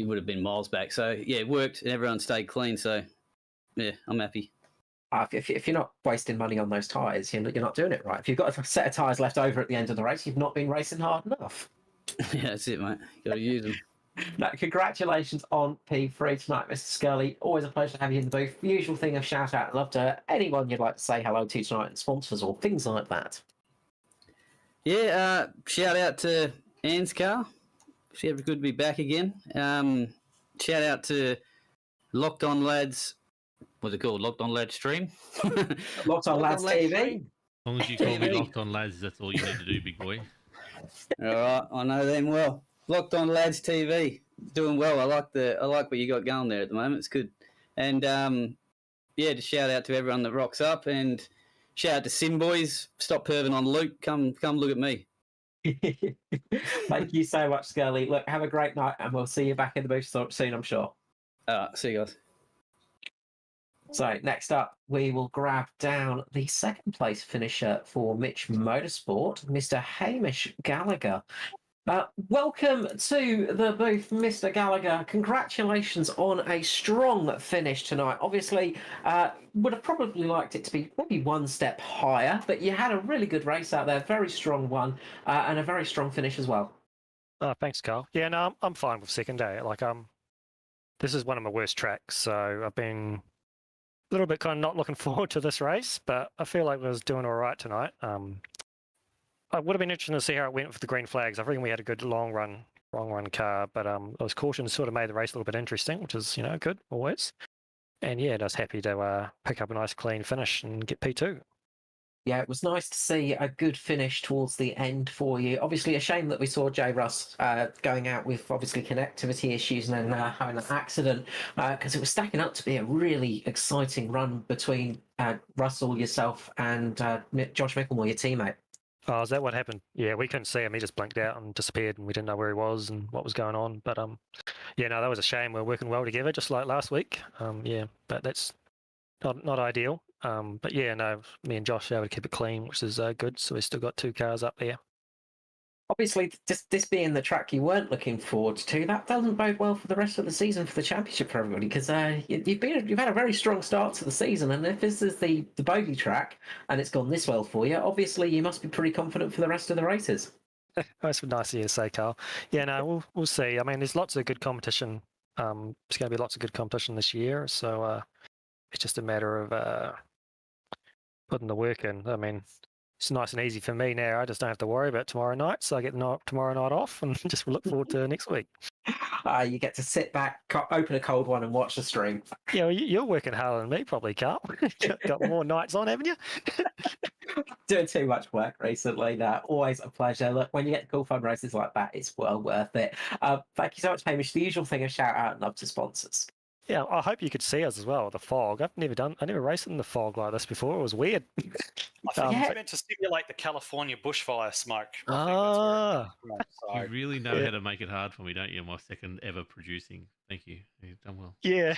would have been miles back. So yeah, it worked and everyone stayed clean. So yeah, I'm happy. If you're not wasting money on those tyres, you're not doing it right. If you've got a set of tyres left over at the end of the race, you've not been racing hard enough. Yeah, that's it, mate. Got to use them. No, congratulations on P3 tonight, Mr. Scully. Always a pleasure to have you in the booth. The usual thing of shout out and love to anyone you'd like to say hello to tonight, and sponsors or things like that. Yeah, shout out to ANZCAR. It's good to be back again. Shout out to Locked On Lads. What's it called? Locked On Lads Stream? Locked On Lads TV. As long as you call me Locked On Lads, that's all you need to do, big boy. All right, I know them well. Locked On Lads TV, doing well. I like what you got going there at the moment. It's good. And yeah, just shout out to everyone that rocks up, and shout out to Sim Boys. Stop perving on Luke. Come look at me. Thank you so much, Scully. Look, have a great night, and we'll see you back in the booth soon, I'm sure. See you guys. So next up, we will grab down the second place finisher for Mitch Motorsport, Mr. Hamish Gallagher. Welcome to the booth, Mr. Gallagher. Congratulations on a strong finish tonight. Obviously, would have probably liked it to be maybe one step higher, but you had a really good race out there, very strong one, and a very strong finish as well. Oh, thanks, Carl. Yeah, no, I'm fine with second day. Like, this is one of my worst tracks, so I've been a little bit kind of not looking forward to this race, but I feel like I was doing all right tonight. I would have been interested to see how it went for the green flags. I think we had a good long run car, but I was caution sort of made the race a little bit interesting, which is good always. And yeah, I was happy to pick up a nice clean finish and get P2. Yeah, it was nice to see a good finish towards the end for you. Obviously, a shame that we saw Jay Russ going out with obviously connectivity issues and then having an accident because it was stacking up to be a really exciting run between Russell, yourself, and Josh Micklemore, your teammate. Oh, is that what happened? Yeah, we couldn't see him. He just blinked out and disappeared, and we didn't know where he was and what was going on. But yeah, no, that was a shame. We were working well together, just like last week. Yeah, but that's not ideal. But yeah, no, me and Josh are able to keep it clean, which is good. So we've still got 2 cars up there. Obviously, this being the track you weren't looking forward to, that doesn't bode well for the rest of the season for the championship for everybody, because you've had a very strong start to the season, and if this is the bogey track and it's gone this well for you, obviously you must be pretty confident for the rest of the races. That's nice of you to say, Carl. Yeah, no, we'll see. I mean, there's lots of good competition. There's going to be lots of good competition this year, so it's just a matter of putting the work in. I mean, it's nice and easy for me now. I just don't have to worry about tomorrow night, so I get tomorrow night off and just look forward to next week. You get to sit back, open a cold one, and watch the stream. Yeah, well, you're working harder than me, probably, Carl. Got more nights on, haven't you? Doing too much work recently. No, always a pleasure. Look, when you get cool fun races like that, it's well worth it. Thank you so much, Hamish. The usual thing of shout out and love to sponsors. Yeah, I hope you could see us as well. The fog. I never raced in the fog like this before. It was weird. I think it's meant to simulate the California bushfire smoke. You really know how to make it hard for me, don't you? My second ever producing. Thank you. You've done well. Yeah.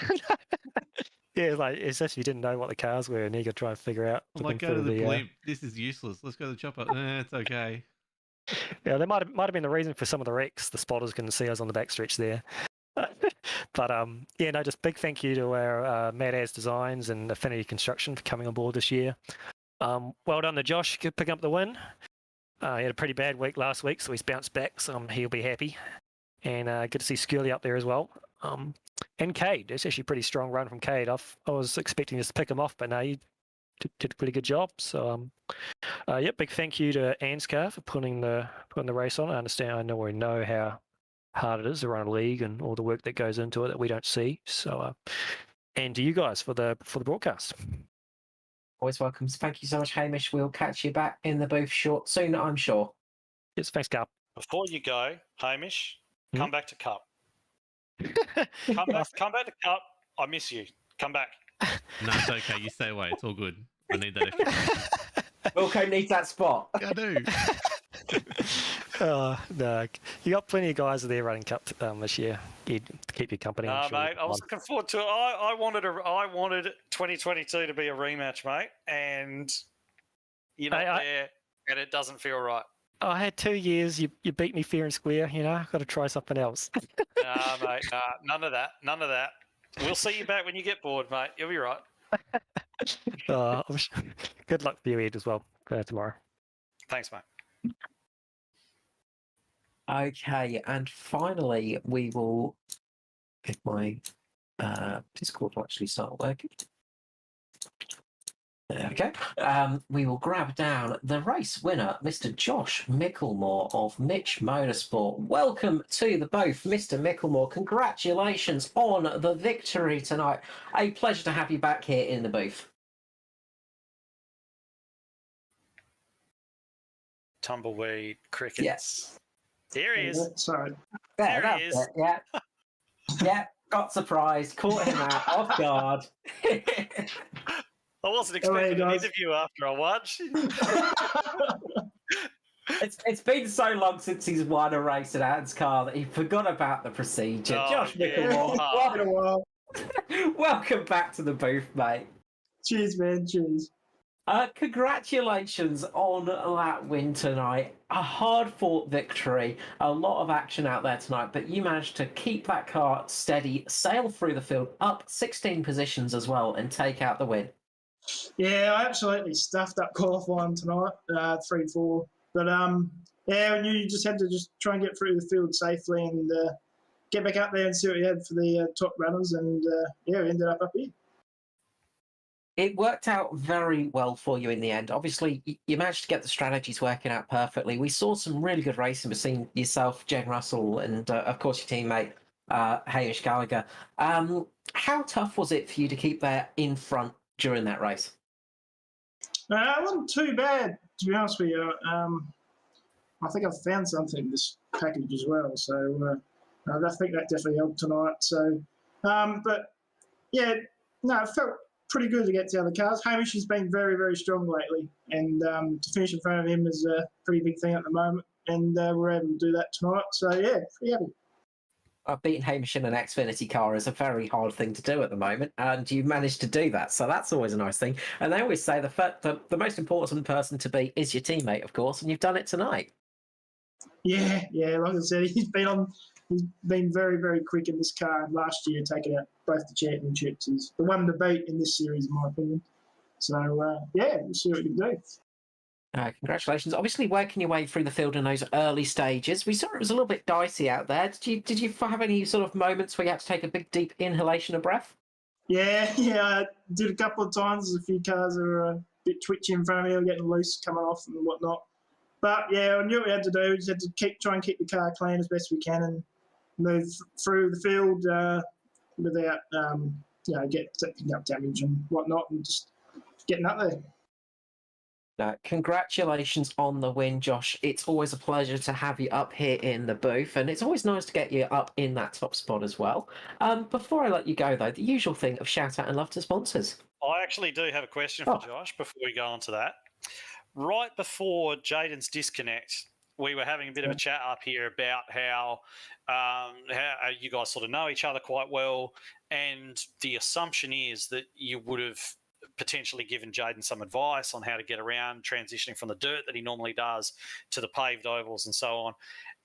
Yeah, like it's as if you didn't know what the cars were and you could try and figure out. I'm like, go to the blimp. This is useless. Let's go to the chopper. It's okay. Yeah, there might have been the reason for some of the wrecks. The spotters couldn't see us on the backstretch there. But yeah, no, just big thank you to our Mad As Designs and Affinity Construction for coming on board this year. Well done to Josh picking up the win. He had a pretty bad week last week, so he's bounced back, so he'll be happy. And good to see Skirley up there as well. And Cade, it's actually a pretty strong run from Cade. I was expecting us to pick him off, but no, he did a pretty good job. So yeah, big thank you to ANZCAR for putting the race on. I know how hard it is to run a league and all the work that goes into it that we don't see. So and to you guys for the broadcast. Always welcome. Thank you so much, Hamish. We'll catch you back in the booth soon, I'm sure. Yes, thanks, Carl. Before you go, Hamish, come back to Cup. Come back to Cup. I miss you. Come back. No, it's okay. You stay away. It's all good. I need that extra. Wilco needs that spot. I do. No, you got plenty of guys there running Cup this year. To keep you company. Mate, I was looking forward to it. I wanted 2022 to be a rematch, mate, and you're not there, and it doesn't feel right. I had 2 years. You beat me fair and square. I've got to try something else. Nah, mate. None of that. We'll see you back when you get bored, mate. You'll be right. Good luck for you, Ed, as well tomorrow. Thanks, mate. Okay, and finally, we will get my Discord to actually start working. There we go. We will grab down the race winner, Mr. Josh Micklemore of Mitch Motorsport. Welcome to the both, Mr. Micklemore. Congratulations on the victory tonight. A pleasure to have you back here in the booth. Tumbleweed crickets. Yes. There he is. Sorry. There he is. It, yeah. Yeah, got surprised, caught him out off guard. I wasn't expecting an interview after I won. It's been so long since he's won a race at ANZCAR that he forgot about the procedure. Josh Micklemore, Welcome back to the booth, mate. Cheers, man. Cheers. Congratulations on that win tonight. A hard-fought victory. A lot of action out there tonight, but you managed to keep that car steady, sail through the field, up 16 positions as well, and take out the win. Yeah, I absolutely stuffed up qualifying tonight, 3-4. But yeah, I knew you just had to just try and get through the field safely and get back up there and see what you had for the top runners. And yeah, we ended up here. It worked out very well for you in the end. Obviously, you managed to get the strategies working out perfectly. We saw some really good racing between yourself, Jen Russell, and of course your teammate, Hamish Gallagher. How tough was it for you to keep there in front during that race? It wasn't too bad, to be honest with you. I think I've found something in this package as well. So I think that definitely helped tonight. So, but yeah, no, it felt pretty good to get to the other cars. Hamish has been very, very strong lately, and to finish in front of him is a pretty big thing at the moment, and we're able to do that tonight. So, yeah, pretty happy. Beating Hamish in an Xfinity car is a very hard thing to do at the moment, and you've managed to do that, so that's always a nice thing. And they always say the most important person to beat is your teammate, of course, and you've done it tonight. Yeah, like I said, he's been very, very quick in this car, and last year taking out both the championships. He's the one to beat in this series, in my opinion. So, yeah, we'll see what we can do. Congratulations. Obviously, working your way through the field in those early stages, we saw it was a little bit dicey out there. Did you have any sort of moments where you had to take a big, deep inhalation of breath? Yeah, I did a couple of times. There's a few cars that were a bit twitchy in front of me, or getting loose, coming off and whatnot. But, yeah, I knew what we had to do. We just had to try and keep the car clean as best we can and move through the field without, picking up damage and whatnot, and just getting up there. Congratulations on the win, Josh. It's always a pleasure to have you up here in the booth, and it's always nice to get you up in that top spot as well. Before I let you go, though, the usual thing of shout out and love to sponsors. I actually do have a question for Josh before we go on to that. Right before Jaden's disconnect, we were having a bit of a chat up here about how you guys sort of know each other quite well, and the assumption is that you would have potentially given Jaden some advice on how to get around, transitioning from the dirt that he normally does to the paved ovals and so on.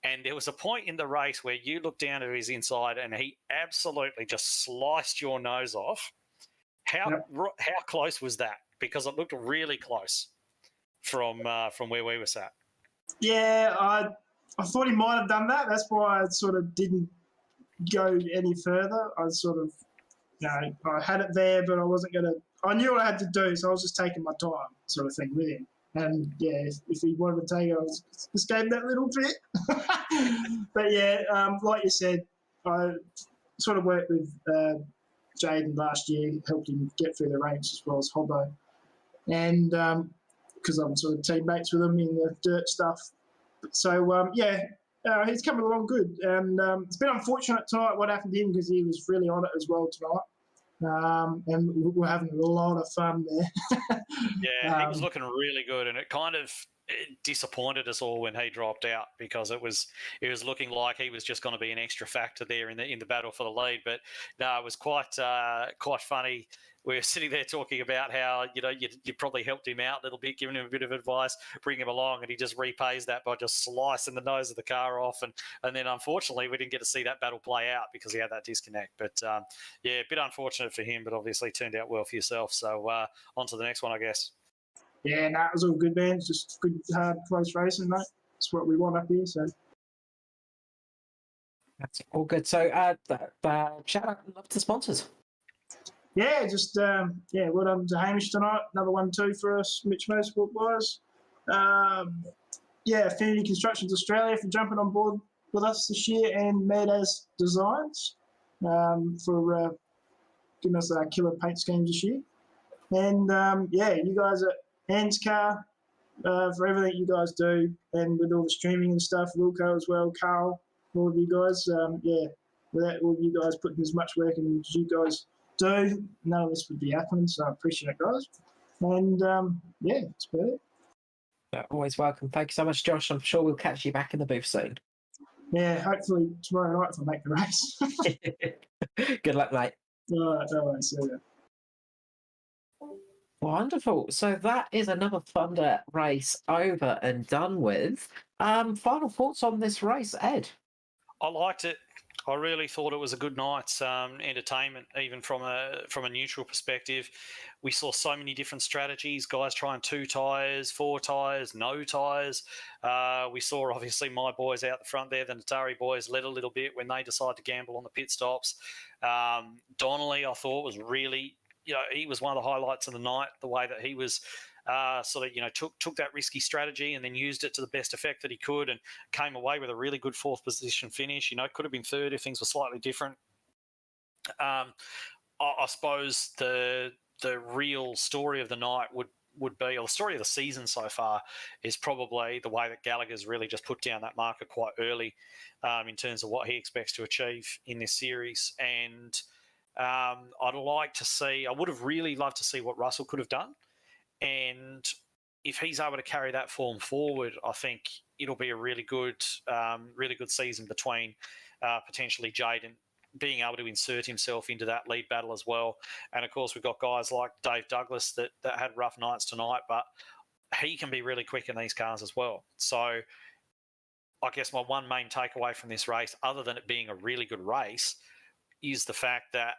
And there was a point in the race where you looked down at his inside and he absolutely just sliced your nose off. How close was that? Because it looked really close from where we were sat. Yeah, I thought he might have done that. That's why I sort of didn't go any further. I sort of, I had it there, but I wasn't going to. I knew what I had to do, so I was just taking my time, sort of thing, with him. And yeah, if he wanted to take it, I just gave him that little bit. But yeah, like you said, I sort of worked with Jaden last year, helped him get through the ranks as well as Hobbo. And because I'm sort of teammates with him in the dirt stuff. So, he's coming along good. And it's been unfortunate tonight what happened to him because he was really on it as well tonight. And we're having a lot of fun there. Yeah, he was looking really good, and it disappointed us all when he dropped out because it was looking like he was just going to be an extra factor there in the battle for the lead. But no, it was quite funny. We were sitting there talking about how you probably helped him out a little bit, giving him a bit of advice, bring him along, and he just repays that by just slicing the nose of the car off. And then unfortunately we didn't get to see that battle play out because he had that disconnect. But a bit unfortunate for him, but obviously turned out well for yourself. So on to the next one, I guess. Yeah, it was all good, man. It's just good, hard, close racing, mate. That's what we want up here. So that's all good. So shout out and love to sponsors. Yeah, just well done to Hamish tonight. Another 1-2 for us, Mitch Motorsport boys. Affinity Constructions Australia for jumping on board with us this year, and Mad-As Designs for giving us our killer paint schemes this year. And you guys at ANZCAR for everything you guys do, and with all the streaming and stuff, Wilco as well, Carl, all of you guys. Without all of you guys putting as much work in as you guys do, none of this would be happening, so I appreciate it, guys. And that's about it. Always welcome. Thank you so much, Josh. I'm sure we'll catch you back in the booth soon. Yeah, hopefully tomorrow night if I make the race. Good luck, mate. No worries. Yeah. Wonderful. So that is another Thunder race over and done with. Final thoughts on this race, Ed? I liked it. I really thought it was a good night's entertainment, even from a neutral perspective. We saw so many different strategies, guys trying 2 tyres, 4 tyres, no tyres. We saw, obviously, my boys out the front there, the Natari boys, led a little bit when they decided to gamble on the pit stops. Donnelly, I thought, was really, he was one of the highlights of the night, the way that he was took that risky strategy and then used it to the best effect that he could and came away with a really good 4th position finish. Could have been 3rd if things were slightly different. I suppose the real story of the night would be, or the story of the season so far, is probably the way that Gallagher's really just put down that marker quite early in terms of what he expects to achieve in this series. And I would have really loved to see what Russell could have done. And if he's able to carry that form forward, I think it'll be a really good season between potentially Jaden being able to insert himself into that lead battle as well. And of course, we've got guys like Dave Douglas that had rough nights tonight, but he can be really quick in these cars as well. So I guess my one main takeaway from this race, other than it being a really good race, is the fact that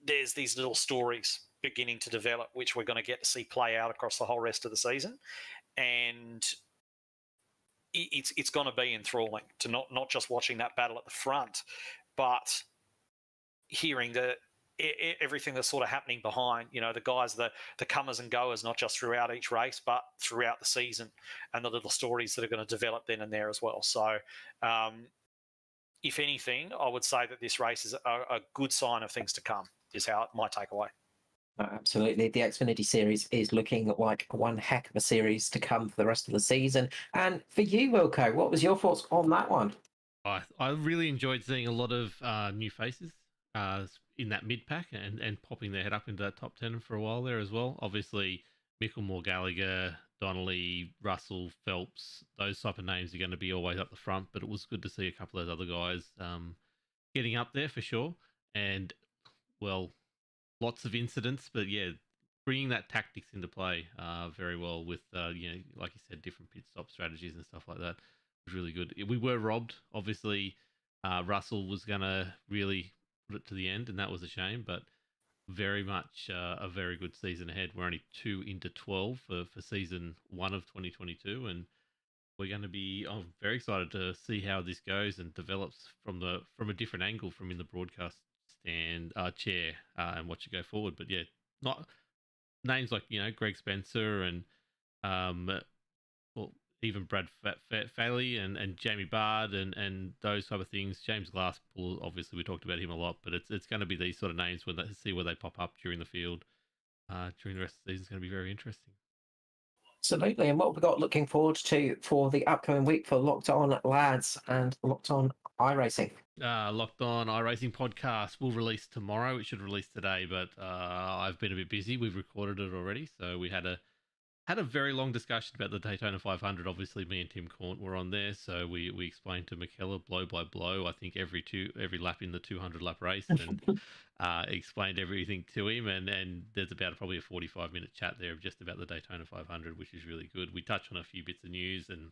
there's these little stories beginning to develop, which we're going to get to see play out across the whole rest of the season. And it's going to be enthralling to not just watching that battle at the front, but hearing everything that's sort of happening behind, the guys, the comers and goers, not just throughout each race, but throughout the season, and the little stories that are going to develop then and there as well. So if anything, I would say that this race is a good sign of things to come, is my takeaway. Absolutely. The Xfinity series is looking like one heck of a series to come for the rest of the season. And for you, Wilco, what was your thoughts on that one? I really enjoyed seeing a lot of new faces in that mid-pack and popping their head up into that top 10 for a while there as well. Obviously, Micklemore, Gallagher, Donnelly, Russell, Phelps, those type of names are going to be always up the front, but it was good to see a couple of those other guys getting up there for sure. And, well, lots of incidents, but yeah, bringing that tactics into play very well with, like you said, different pit stop strategies and stuff like that was really good. We were robbed. Obviously, Russell was going to really put it to the end, and that was a shame, but very much a very good season ahead. We're only 2 into 12 for season 1 of 2022, and we're going to be. I'm very excited to see how this goes and develops from a different angle from in the broadcast stand chair and watch it go forward. But yeah, not names like Greg Spencer and well, even Brad Faley and Jamie Bard and those type of things. James Glasspool, obviously we talked about him a lot, but it's going to be these sort of names when they see where they pop up during the field during the rest of the season. Is going to be very interesting. Absolutely. And what have we got looking forward to for the upcoming week for Locked On Lads and Locked On iRacing? Locked On iRacing podcast will release tomorrow. It should release today, but I've been a bit busy. We've recorded it already, so we had a very long discussion about the Daytona 500. Obviously, me and Tim Cornt were on there, so we explained to McKellar blow by blow, I think every lap in the 200 lap race, and explained everything to him. And there's about probably a 45-minute chat there just about the Daytona 500, which is really good. We touched on a few bits of news and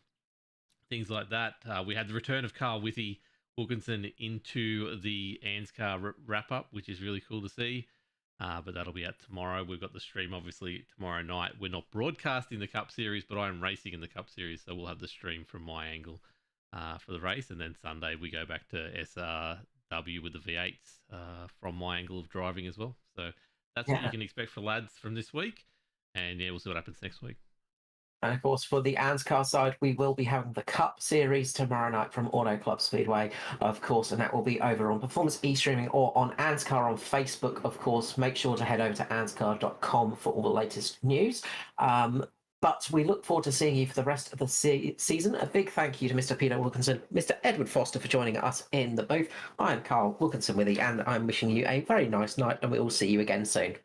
things like that. We had the return of Carl Withy Wilkinson into the ANZCAR wrap-up, which is really cool to see. But that'll be out tomorrow. We've got the stream, obviously, tomorrow night. We're not broadcasting the Cup Series, but I am racing in the Cup Series, so we'll have the stream from my angle for the race. And then Sunday, we go back to SRW with the V8s from my angle of driving as well. So that's what you can expect for lads from this week. And yeah, we'll see what happens next week. And of course, for the ANZCAR side, we will be having the Cup Series tomorrow night from Autoclub Speedway, of course, and that will be over on Performance E-Streaming or on ANZCAR on Facebook, of course. Make sure to head over to ANZCAR.com for all the latest news. But we look forward to seeing you for the rest of the season. A big thank you to Mr. Peter Wilkinson, Mr. Edward Foster for joining us in the booth. I'm Carl Wilkinson with you, and I'm wishing you a very nice night, and we will see you again soon.